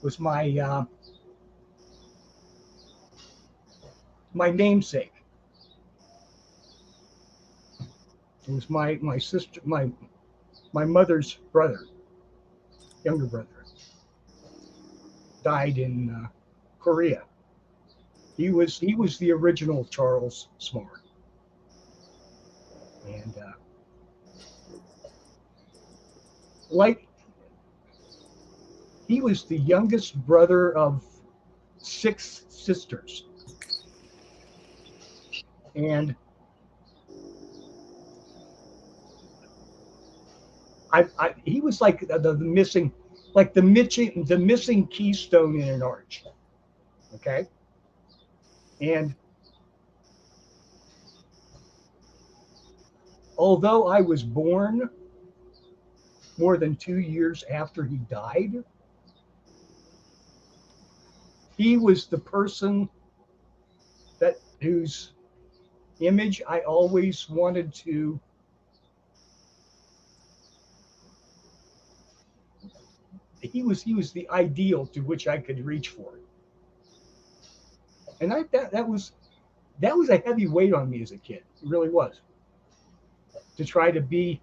was my namesake. It was my sister, my mother's brother, younger brother, died in Korea. He was the original Charles Smart, and he was the youngest brother of 6 sisters, and he was like the missing keystone in an arch. Okay, and although I was born more than 2 years after he died, he was the person whose image I always wanted to he was the ideal to which I could reach for. And that was a heavy weight on me as a kid. It really was. To try to be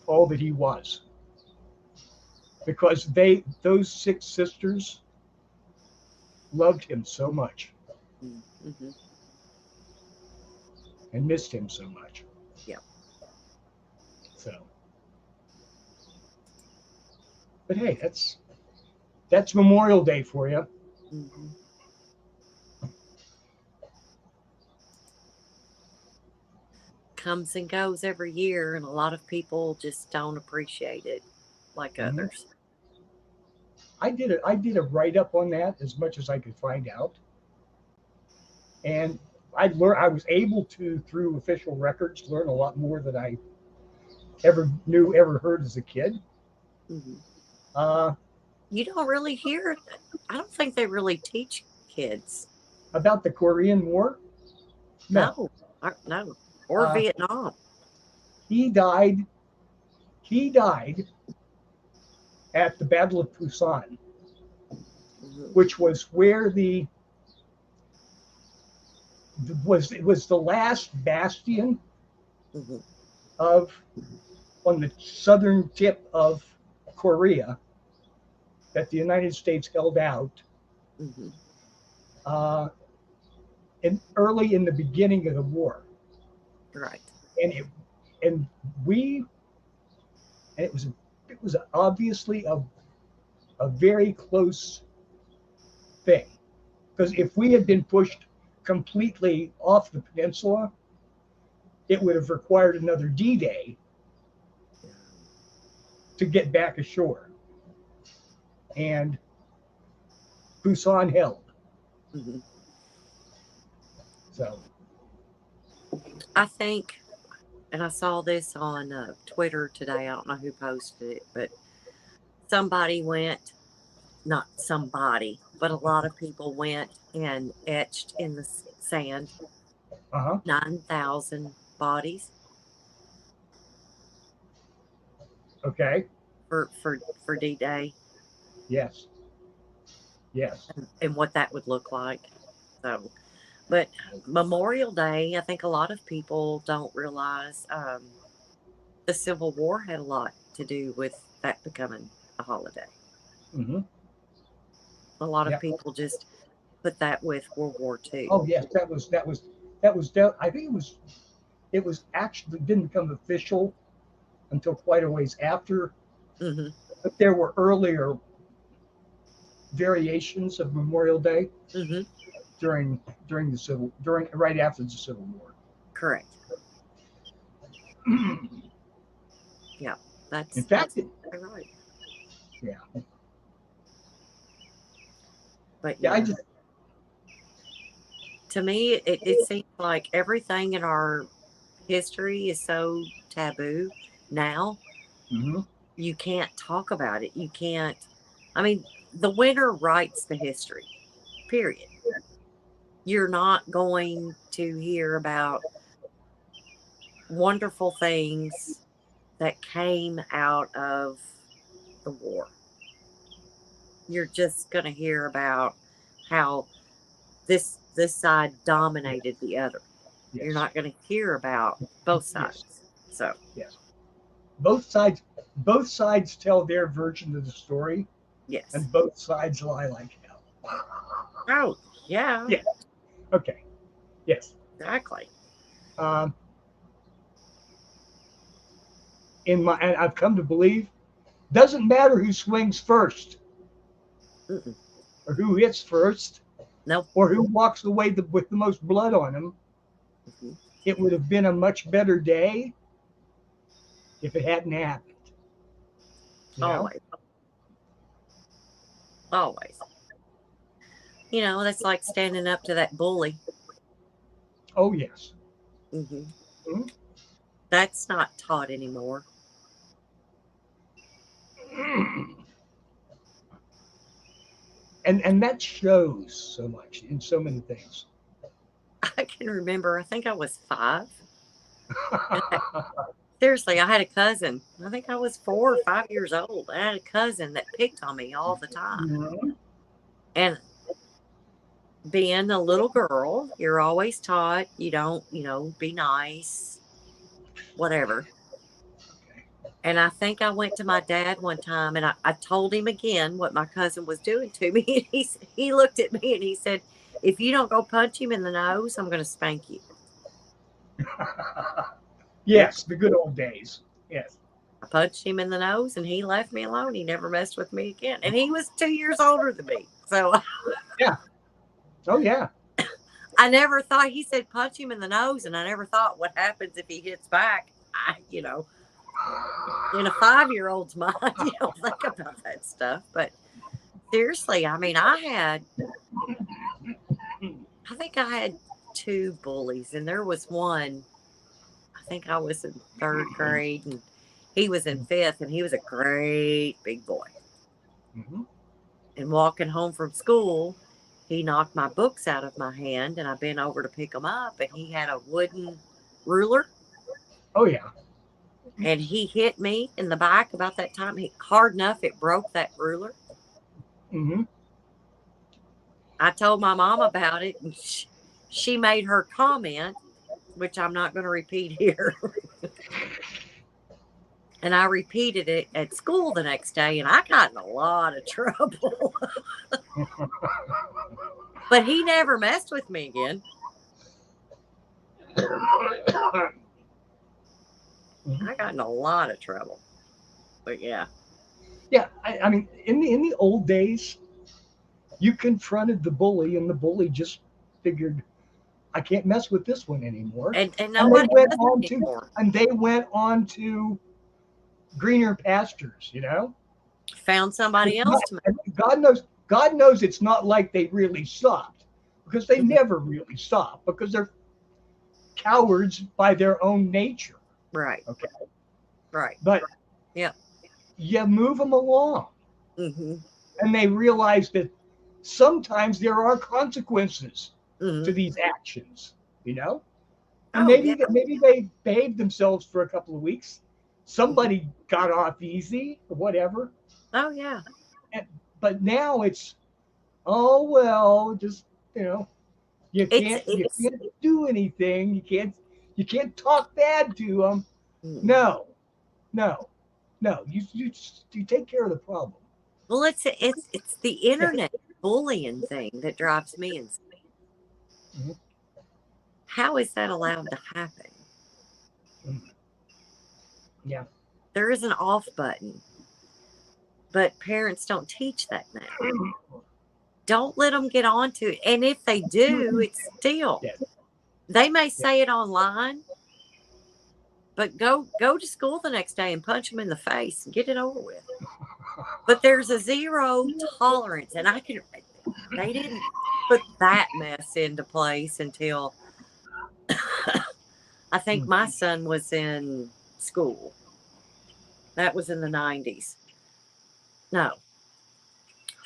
all that he was. Because those 6 sisters loved him so much. Mm-hmm. And missed him so much. Yeah. So, but hey, that's Memorial Day for you. Mm-hmm. Comes and goes every year, and a lot of people just don't appreciate it like Mm-hmm. others. I did a write up on that as much as I could find out, and I was able to, through official records, learn a lot more than I ever heard as a kid. Mm-hmm. You don't really hear. I don't think they really teach kids about the Korean War. No, or Vietnam. He died at the Battle of Pusan, mm-hmm. which was where it was the last bastion mm-hmm. on the southern tip of Korea that the United States held out mm-hmm. Early in the beginning of the war. Right. And it was obviously a very close thing, because if we had been pushed completely off the peninsula, it would have required another D-Day to get back ashore. And Busan held. Mhm. So, I think, and I saw this on Twitter today. I don't know who posted it, but somebody went, not somebody, but a lot of people went and etched in the sand uh-huh. 9,000 bodies Okay. for D-Day Yes. Yes. and what that would look like. So, but Memorial Day, I think a lot of people don't realize the Civil War had a lot to do with that becoming a holiday. Mm-hmm. A lot of Yeah. people just put that with World War II. Oh yes, I think it was actually didn't become official until quite a ways after, Mm-hmm. but there were earlier variations of Memorial Day Mm-hmm. during right after the Civil War. Correct. Yeah, In that's fact, right. yeah, But yeah, I yeah, just to me, it seems like everything in our history is so taboo now. mhm. You can't talk about it. You can't. I mean, the winner writes the history. Period. You're not going to hear about wonderful things that came out of the war. You're just going to hear about how this side dominated the other. You're Yes, not going to hear about both yes, sides. So, yes. Both sides tell their version of the story, yes. and both sides lie like hell. Oh, yeah, Yeah. Okay. Yes. exactly. Um, and I've come to believe, doesn't matter who swings first Mm-mm. or who hits first Nope. or who walks away with the most blood on him. Mhm. It would have been a much better day if it hadn't happened. You know? Always, always. That's like standing up to that bully. Oh yes. Hmm. Mhm. That's not taught anymore. And that shows so much in so many things. I can remember, I think I was 5. And seriously, I had a cousin. I think I was 4 or 5 years old. I had a cousin that picked on me all the time. Mhm. And being a little girl, you're always taught you don't, be nice, whatever. And I think I went to my dad one time and I told him again what my cousin was doing to me. And he looked at me and he said, "If you don't go punch him in the nose, I'm going to spank you." Yep. Yes, the good old days. Yes. I punched him in the nose and he left me alone. He never messed with me again. And he was 2 years older than me. So Yeah. Oh yeah. I never thought, he said, punch him in the nose. And I never thought, what happens if he hits back? In a 5-year-old's mind, you don't think about that stuff. But seriously, I mean, I think I had 2 bullies, and there was one, I think I was in 3rd grade, and he was in 5th, and he was a great big boy. Mhm. And walking home from school, he knocked my books out of my hand, and I bent over to pick them up, and he had a wooden ruler, Oh yeah. and he hit me in the back about that time. Hard enough, it broke that ruler. Hmm. I told my mom about it, and she made her comment, which I'm not going to repeat here. And I repeated it at school the next day, and I got in a lot of trouble. But he never messed with me again. I got in a lot of trouble. But yeah. Yeah. I mean, in the old days, you confronted the bully, and the bully just figured, I can't mess with this one anymore. And And they nobody went does on it to anymore. and they went on to greener pastures, Found It's somebody else not, to. and God knows it's not like they really stopped, because they Mhm. never really stop, because they're cowards by their own nature. Right. Okay. Right. But Yeah. you move them along, Mm-hmm. and they realize that sometimes there are consequences to Mm-hmm. these actions, you know? And Oh yeah. maybe they behaved themselves for a couple of weeks. Mhm. Somebody got off easy or whatever. Oh yeah. And, but now it's, oh well, just, you know, It's you it's. can't do anything. You can't talk bad to them. Mm. No, no, no. You take care of the problem. Well, it's the Yeah. internet bullying thing that drives me insane. Mhm. How is that allowed to happen? Yeah. There is an off button, but parents don't teach that now. Don't let them get onto it. And if they do, it's still, Yeah. they may Yeah. say it online, but go to school the next day and punch them in the face and get it over with. But there's a zero tolerance, and they didn't put that mess into place until I think my son was in school. That was in the 90s. No,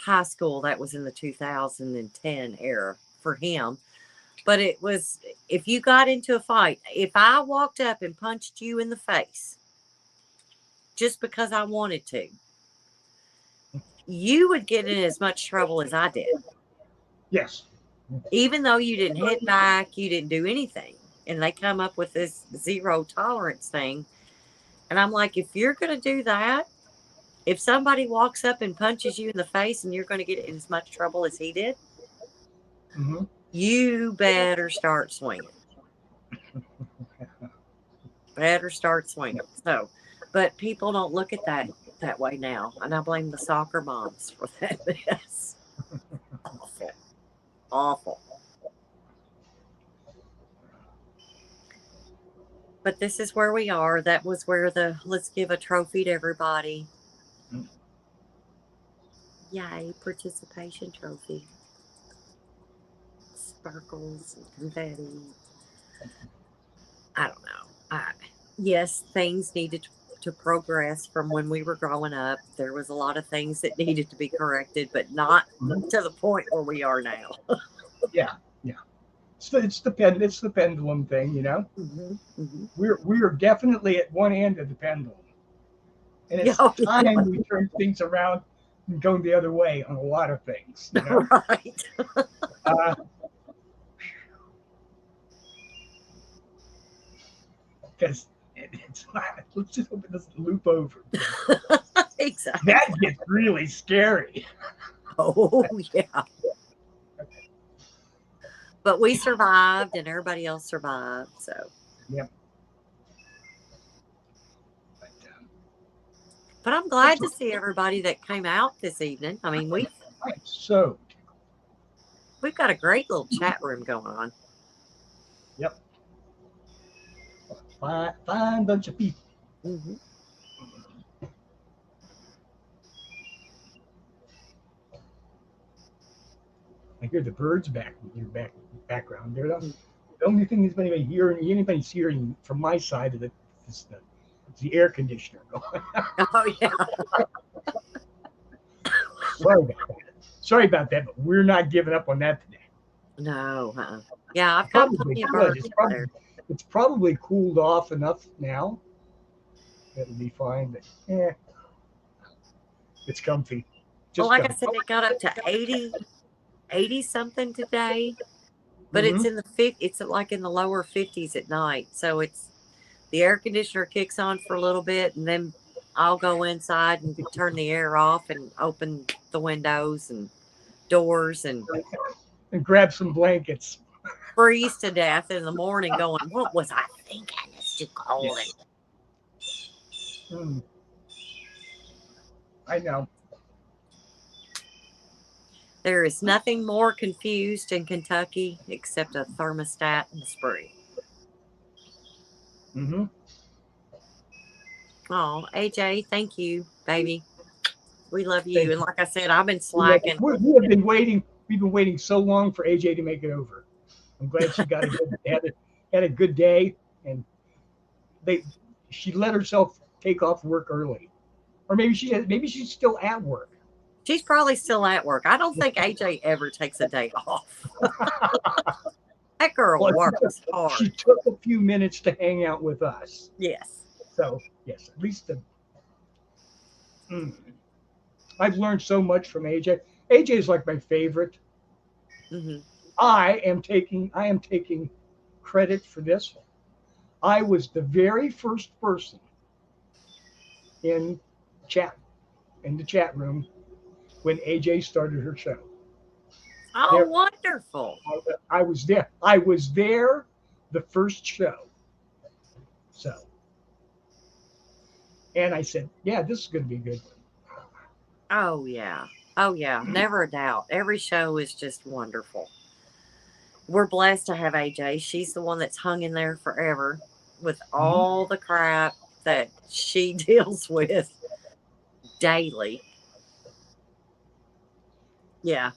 high school. That was in the 2010 era for him. But it was, if you got into a fight, if I walked up and punched you in the face just because I wanted to, you would get in as much trouble as I did. Yes. Even though you didn't hit back, you didn't do anything. And they come up with this zero tolerance thing. And I'm like, if you're going to do that, if somebody walks up and punches you in the face and you're going to get in as much trouble as he did, Hmm. you better start swinging. Better start swinging. So, but people don't look at that way now. And I blame the soccer moms for that mess. Awful. Awful. But this is where we are. That was where the let's give a trophy to everybody. Yay, participation trophy. Sparkles and confetti. I don't know. Yes, things needed to progress from when we were growing up. There was a lot of things that needed to be corrected, but not to the point where we are now. Yeah. Yeah. It's the pendulum thing. Hmm. Hmm. We are definitely at one end of the pendulum, and Yeah, it's time we turn things around and go the other way on a lot of things. right. Uh, because it's let's just open this loop over. Exactly. That gets really scary. Oh, yeah. But we survived and everybody else survived. So, Yep. But, but I'm that's glad to see everybody that came out this evening. I mean, right. So, we've got a great little chat room going on. yep. Fine bunch of people. Hmm. I hear the birds back in your background. They're the only thing that's anybody's hearing from my side of the air conditioner going. Oh, yeah. Sorry about that. Sorry about that, but we're not giving up on that today. No. Yeah, I've got Probably plenty of good. birds out there. It's probably cooled off enough now. It'll be fine, but it's comfy. Well, Just like I comfy. said, it got up to 80 something today, but Mm-hmm. it's like in the lower 50s at night. So it's the air conditioner kicks on for a little bit and then I'll go inside and turn the air off and open the windows and doors and And grab some blankets. freeze to death in the morning going, what was I thinking? It's too cold. Yes. Mm, I know. There is nothing more confused in Kentucky except a thermostat in the spring. Mm-hmm. Oh, AJ, thank you, baby. We love you. Thank And you. like I said, I've been slacking. We have been waiting. We've been waiting so long for AJ to make it over. I'm glad she got had a good day, and they she let herself take off work early, or maybe she's still at work. She's probably still at work. I don't think AJ ever takes a day off. That girl Well, works she hard. took a few minutes to hang out with us. Yes. So yes, at least I've learned so much from AJ. AJ is like my favorite. Hmm. I am taking credit for this. I was the very first person in chat in the chat room when AJ started her show. Oh, There, wonderful. I was there. I was there the first show. So, and I said, yeah, this is going to be a good one. Oh, yeah. Oh, yeah. Never a doubt. Every show is just wonderful. We're blessed to have AJ. She's the one that's hung in there forever with all the crap that she deals with daily. Yeah,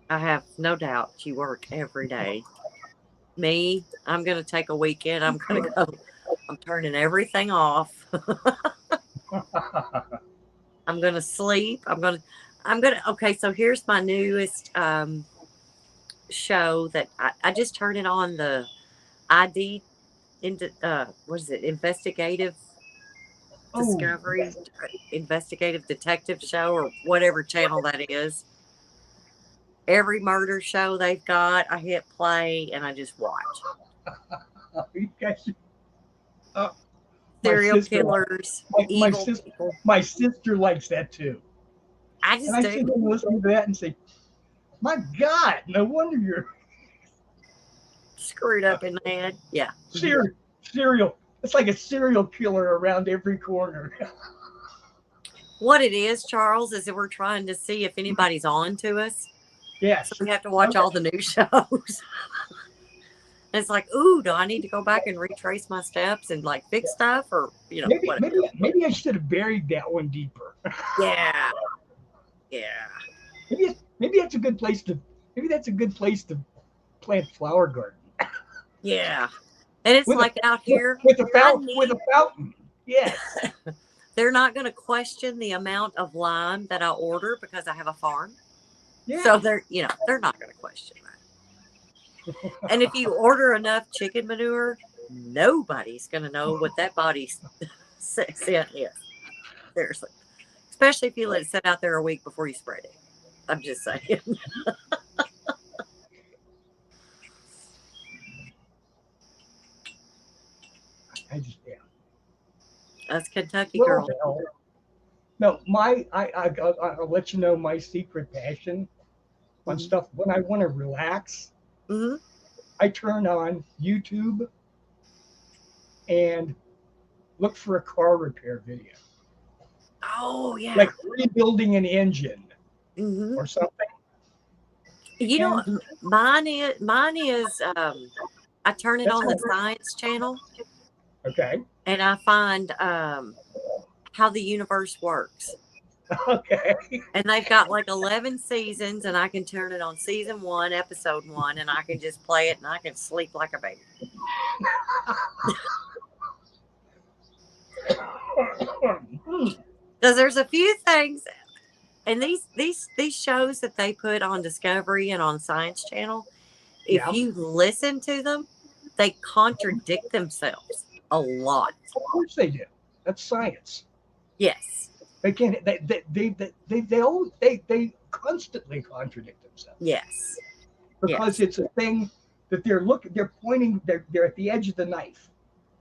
I have no doubt you work every day. Me, I'm going to take a weekend. I'm going to go. I'm turning everything off. I'm going to sleep. Okay, so here's my newest show that I just turned it on the ID into, what is it? Investigative Oh, Discovery, investigative detective show, or whatever channel that is. Every murder show they've got, I hit play and I just watch. you guys, uh, my Serial sister, killers, my evil sister, people. my sister likes that too. I And just I do. sit and listen to that and say, my God, no wonder you're Screwed up in the head. Yeah. serial. It's like a serial killer around every corner. What it is, Charles, is that we're trying to see if anybody's on to us. So Yes. we have to watch all the new shows. It's like, ooh, do I need to go back and retrace my steps and like fix stuff, or whatever? Maybe I should have buried that one deeper. Yeah. Yeah. Maybe that's a good place to plant flower garden. Yeah. And it's With like out here, with a fountain. Yes. they're not going to question the amount of lime that I order because I have a farm. Yeah. So they're not going to question that. And if you order enough chicken manure, nobody's going to know what that body scent is. Seriously. Especially if you let it sit out there a week before you spread it. I'm just saying. That's Kentucky girl. No, I'll let you know my secret passion on stuff when I want to relax. Mm-hmm. I turn on YouTube and look for a car repair video. Oh yeah, like rebuilding an engine or something. Mine is I turn it on the Science Channel. Okay. And I find how the universe works. Okay. And they've got like 11 seasons, and I can turn it on season 1, episode 1, and I can just play it and I can sleep like a baby. Because there's a few things, and these shows that they put on Discovery and on Science Channel, if you listen to them, they contradict themselves a lot. Of course they do. That's science. Yes. They can't. They constantly contradict themselves. Yes. Because it's a thing that they're pointing. They're at the edge of the knife.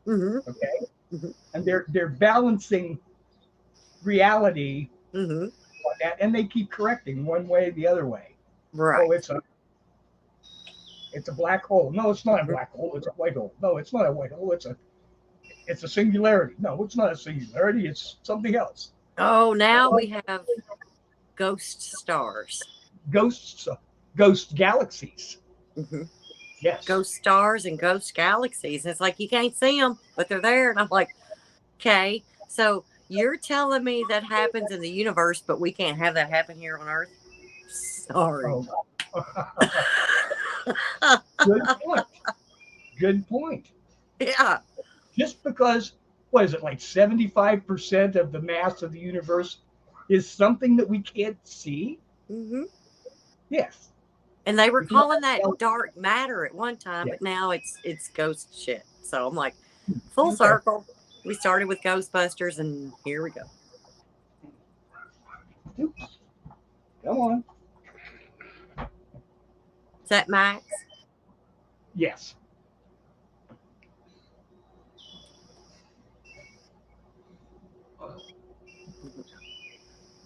Mm-hmm. Okay. Mm-hmm. And they're balancing reality on that, and they keep correcting one way, the other way. Right. Oh, it's a black hole. No, it's not a black hole. It's a white hole. No, it's not a white hole. It's a singularity. No, it's not a singularity. It's something else. Oh, now we have ghost stars. Ghost galaxies. Mm-hmm. Yes. Ghost stars and ghost galaxies. And it's like you can't see them, but they're there. And I'm like, okay. So you're telling me that happens in the universe, but we can't have that happen here on Earth? Sorry. Oh. Good point. Good point. Yeah. Just because, what is it, like 75% of the mass of the universe is something that we can't see? Hmm. Yes. And they were We cannot calling that tell. dark matter at one time, Yeah. but now it's ghost shit. So I'm like, full Okay. circle. We started with Ghostbusters, and here we go. Oops. Come on. Is that Max? Yes.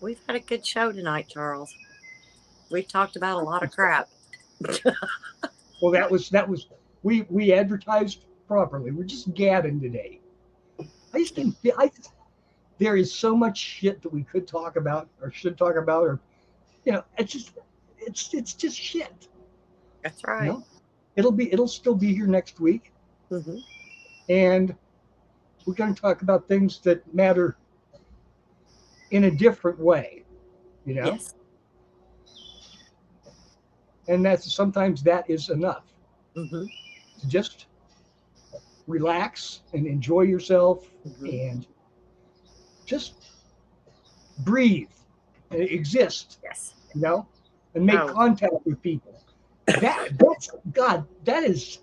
We've had a good show tonight, Charles. We've talked about a lot of crap. Well, that was we advertised properly. We're just gabbing today. I just didn't feel. There is so much shit that we could talk about or should talk about, or it's just shit. That's You right. know, it'll still be here next week, Hmm. and we're going to talk about things that matter in a different way. You know, Yes. and that's sometimes that is enough Hmm. to just relax and enjoy yourself Hmm. and just breathe and exist, Yes. and make Oh, contact with people. That's God. That is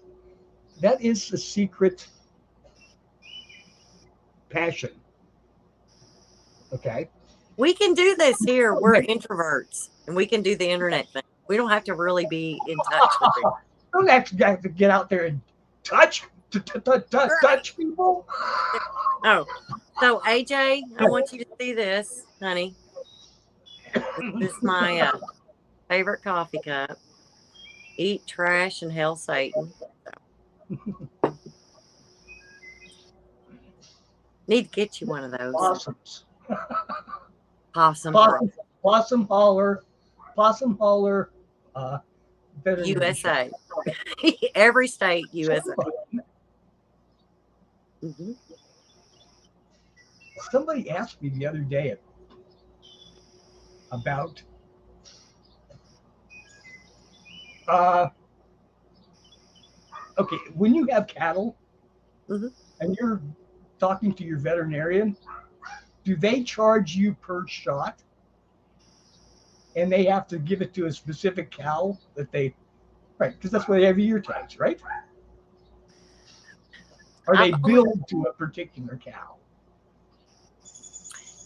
a secret passion. Okay. we can do this here. We're introverts, and we can do the internet thing. We don't have to really be in touch with people. Don't actually have to get out there and touch Right. touch people. Oh, so AJ, I want you to see this, honey. This is my favorite coffee cup. Eat trash and hail Satan. Need to get you one of those. Possums. Possum Possum, possum holler, possum holler. Veterinary shop. USA. Every state, USA. Somebody, Hmm. somebody asked me the other day about uh, okay, when you have cattle Hmm. and you're talking to your veterinarian, do they charge you per shot? And they have to give it to a specific cow that they, right? Because that's why they have ear tags, right? Are I've they only, billed to a particular cow?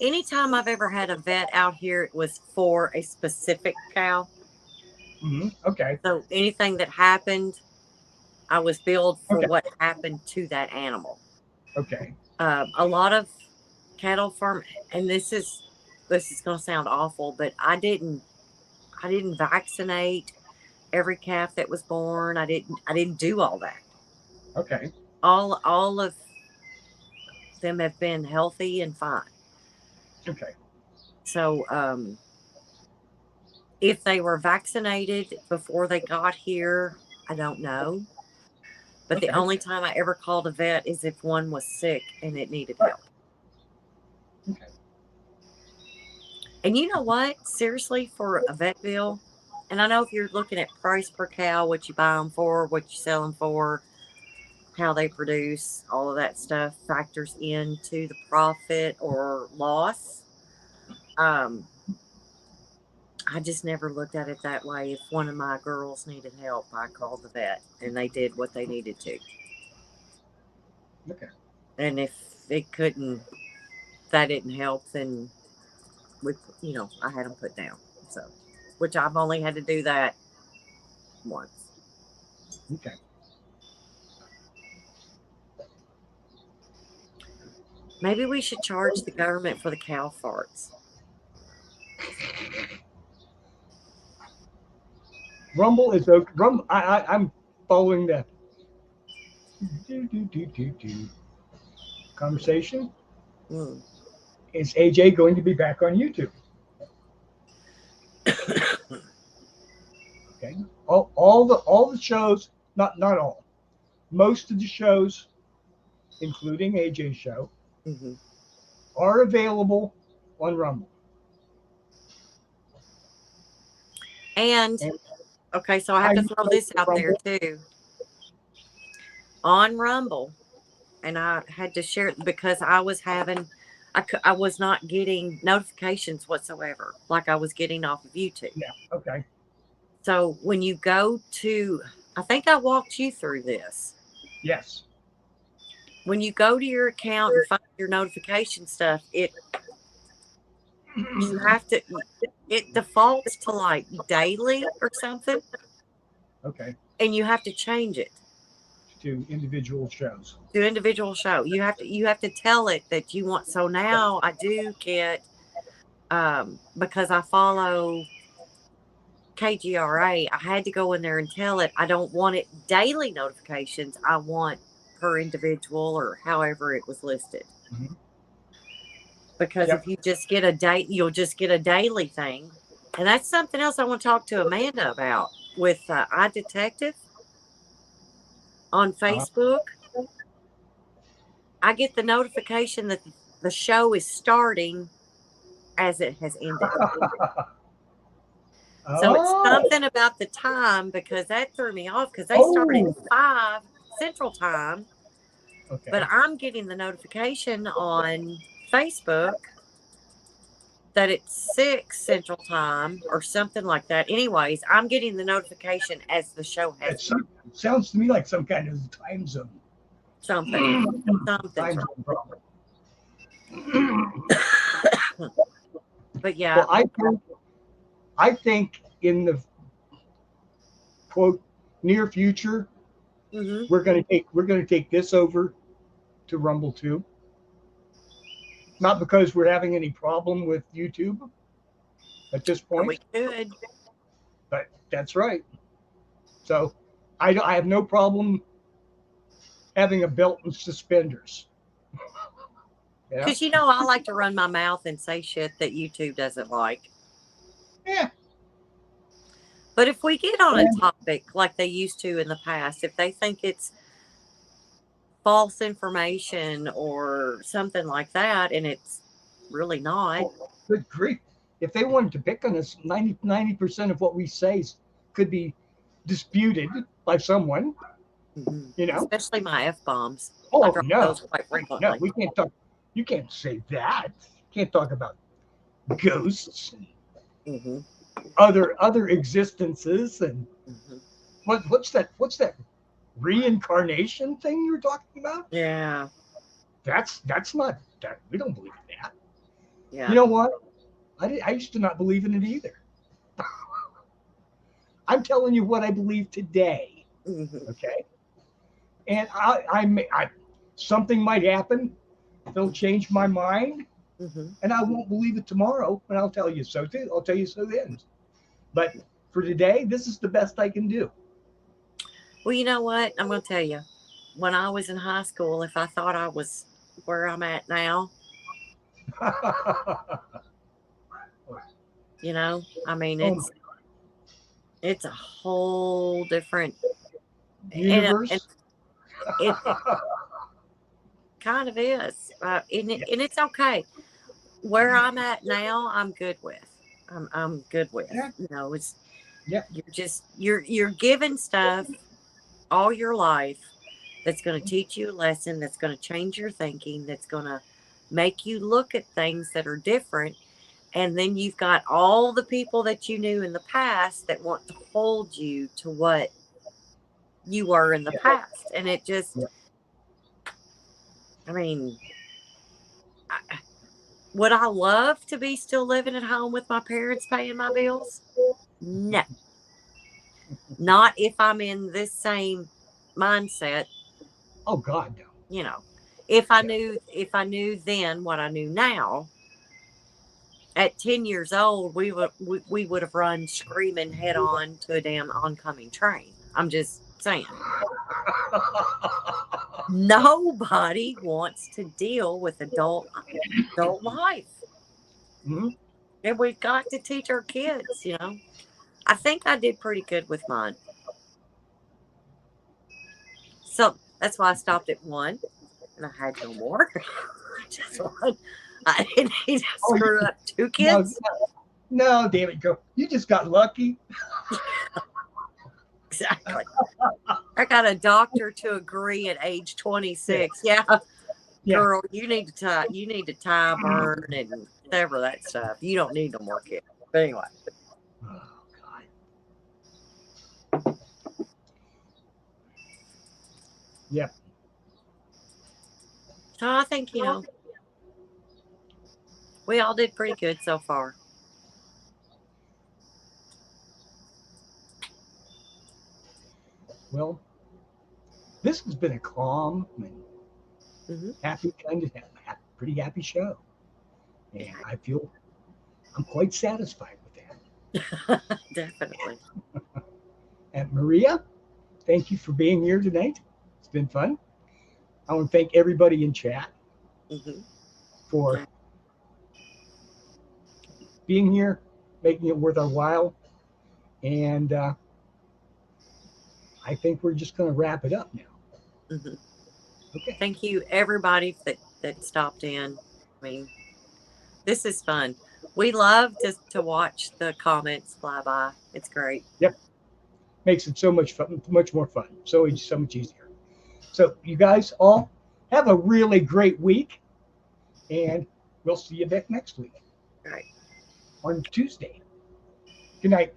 anytime I've ever had a vet out here, it was for a specific cow. Okay. So anything that happened, I was billed for Okay. what happened to that animal. Okay. A lot of cattle farm, and this is going to sound awful, but I didn't vaccinate every calf that was born. I didn't do all that. Okay. All of them have been healthy and fine. Okay. So if they were vaccinated before they got here, I don't know. But the Okay. only time I ever called a vet is if one was sick and it needed Right. help. Okay. And you know what? Seriously, for a vet bill, and I know if you're looking at price per cow, what you buy them for, what you sell them for, how they produce, all of that stuff factors into the profit or loss. Um, I just never looked at it that way. If one of my girls needed help, I called the vet and they did what they needed to. Okay. And if it couldn't, that didn't help, then I had them put down. So, which I've only had to do that once. Okay. Maybe we should charge the government for the cow farts. Rumble is okay. I'm following the conversation. Mm. Is AJ going to be back on YouTube? Okay. All the shows, not all, most of the shows, including AJ's show, Hmm. are available on Rumble. And okay, so I have to throw this out there too. On Rumble, and I had to share it because I was having, I was not getting notifications whatsoever, like I was getting off of YouTube. Yeah. Okay. So when you go to, I think I walked you through this. Yes. When you go to your account and find your notification stuff, you have to, it defaults to like daily or something. Okay. And you have to change it To individual shows. to individual show. You have to tell it that you want. So now I do get, because I follow KGRA, I had to go in there and tell it I don't want it daily notifications. I want per individual or however it was listed. Mm-hmm. Because if you just get a date, you'll just get a daily thing. And that's something else I want to talk to Amanda about with iDetective on Facebook. I get the notification that the show is starting as it has ended. So it's something about the time, because that threw me off, because they started at 5 Central Time. Okay. But I'm getting the notification on Facebook that it's 6 Central Time or something like that. Anyways, I'm getting the notification as the show has. It sounds to me like some kind of time zone. Something. Time zone problem. But yeah. Well, I think in the quote near future, we're going to take this over to Rumble too. Not because we're having any problem with YouTube at this point. We could. But that's right. So I have no problem having a belt and suspenders. Because, I like to run my mouth and say shit that YouTube doesn't like. Yeah. But if we get on a topic like they used to in the past, if they think it's false information or something like that, and it's really not. Oh, good grief. If they wanted to pick on us, 90% of what we say could be disputed by someone. Especially my F-bombs. Oh, I drop no. those quite frequently. No, we can't talk. You can't say that. You can't talk about ghosts and other existences and what's that reincarnation thing you were talking about? Yeah. That's not that. We don't believe in that. Yeah. You know what? I used to not believe in it either. I'm telling you what I believe today. Okay. And I something might happen. They'll change my mind, and I won't believe it tomorrow. And I'll tell you so too. I'll tell you so then. But for today, this is the best I can do. Well, you know what? I'm going to tell you. When I was in high school, if I thought I was where I'm at now, I mean, it's a whole different universe. And it kind of is. And it's okay. Where I'm at now, I'm good with. I'm good with. It's you're given stuff all your life that's going to teach you a lesson, that's going to change your thinking, that's going to make you look at things that are different. And then you've got all the people that you knew in the past that want to hold you to what you were in the past. And it just, I mean, would I love to be still living at home with my parents paying my bills? No. Not if I'm in this same mindset. Oh God, no. If I knew then what I knew now, at 10 years old, we would have run screaming head on to a damn oncoming train. I'm just saying. Nobody wants to deal with adult life. And we've got to teach our kids, I think I did pretty good with mine. So that's why I stopped at 1 and I had no more. I didn't need to Oh, screw up 2 no, kids. no, David, girl, you just got lucky. Exactly. I got a doctor to agree at age 26. Yeah, Yeah. girl, you need to tie burn and whatever that stuff. You don't need no more kids. But anyway. Oh, God. Yep. So I think, we all did pretty good so far. Well, this has been a calm and happy, pretty happy show. And I feel I'm quite satisfied with that. Definitely. And Maria, thank you for being here tonight. It's been fun. I want to thank everybody in chat for being here, making it worth our while. And I think we're just going to wrap it up now. Okay. Thank you, everybody that stopped in. I mean, this is fun. We love to watch the comments fly by. It's great. Yep. Makes it so much fun, much more fun. So much easier. So you guys all have a really great week, and we'll see you back next week. All right. On Tuesday. Good night.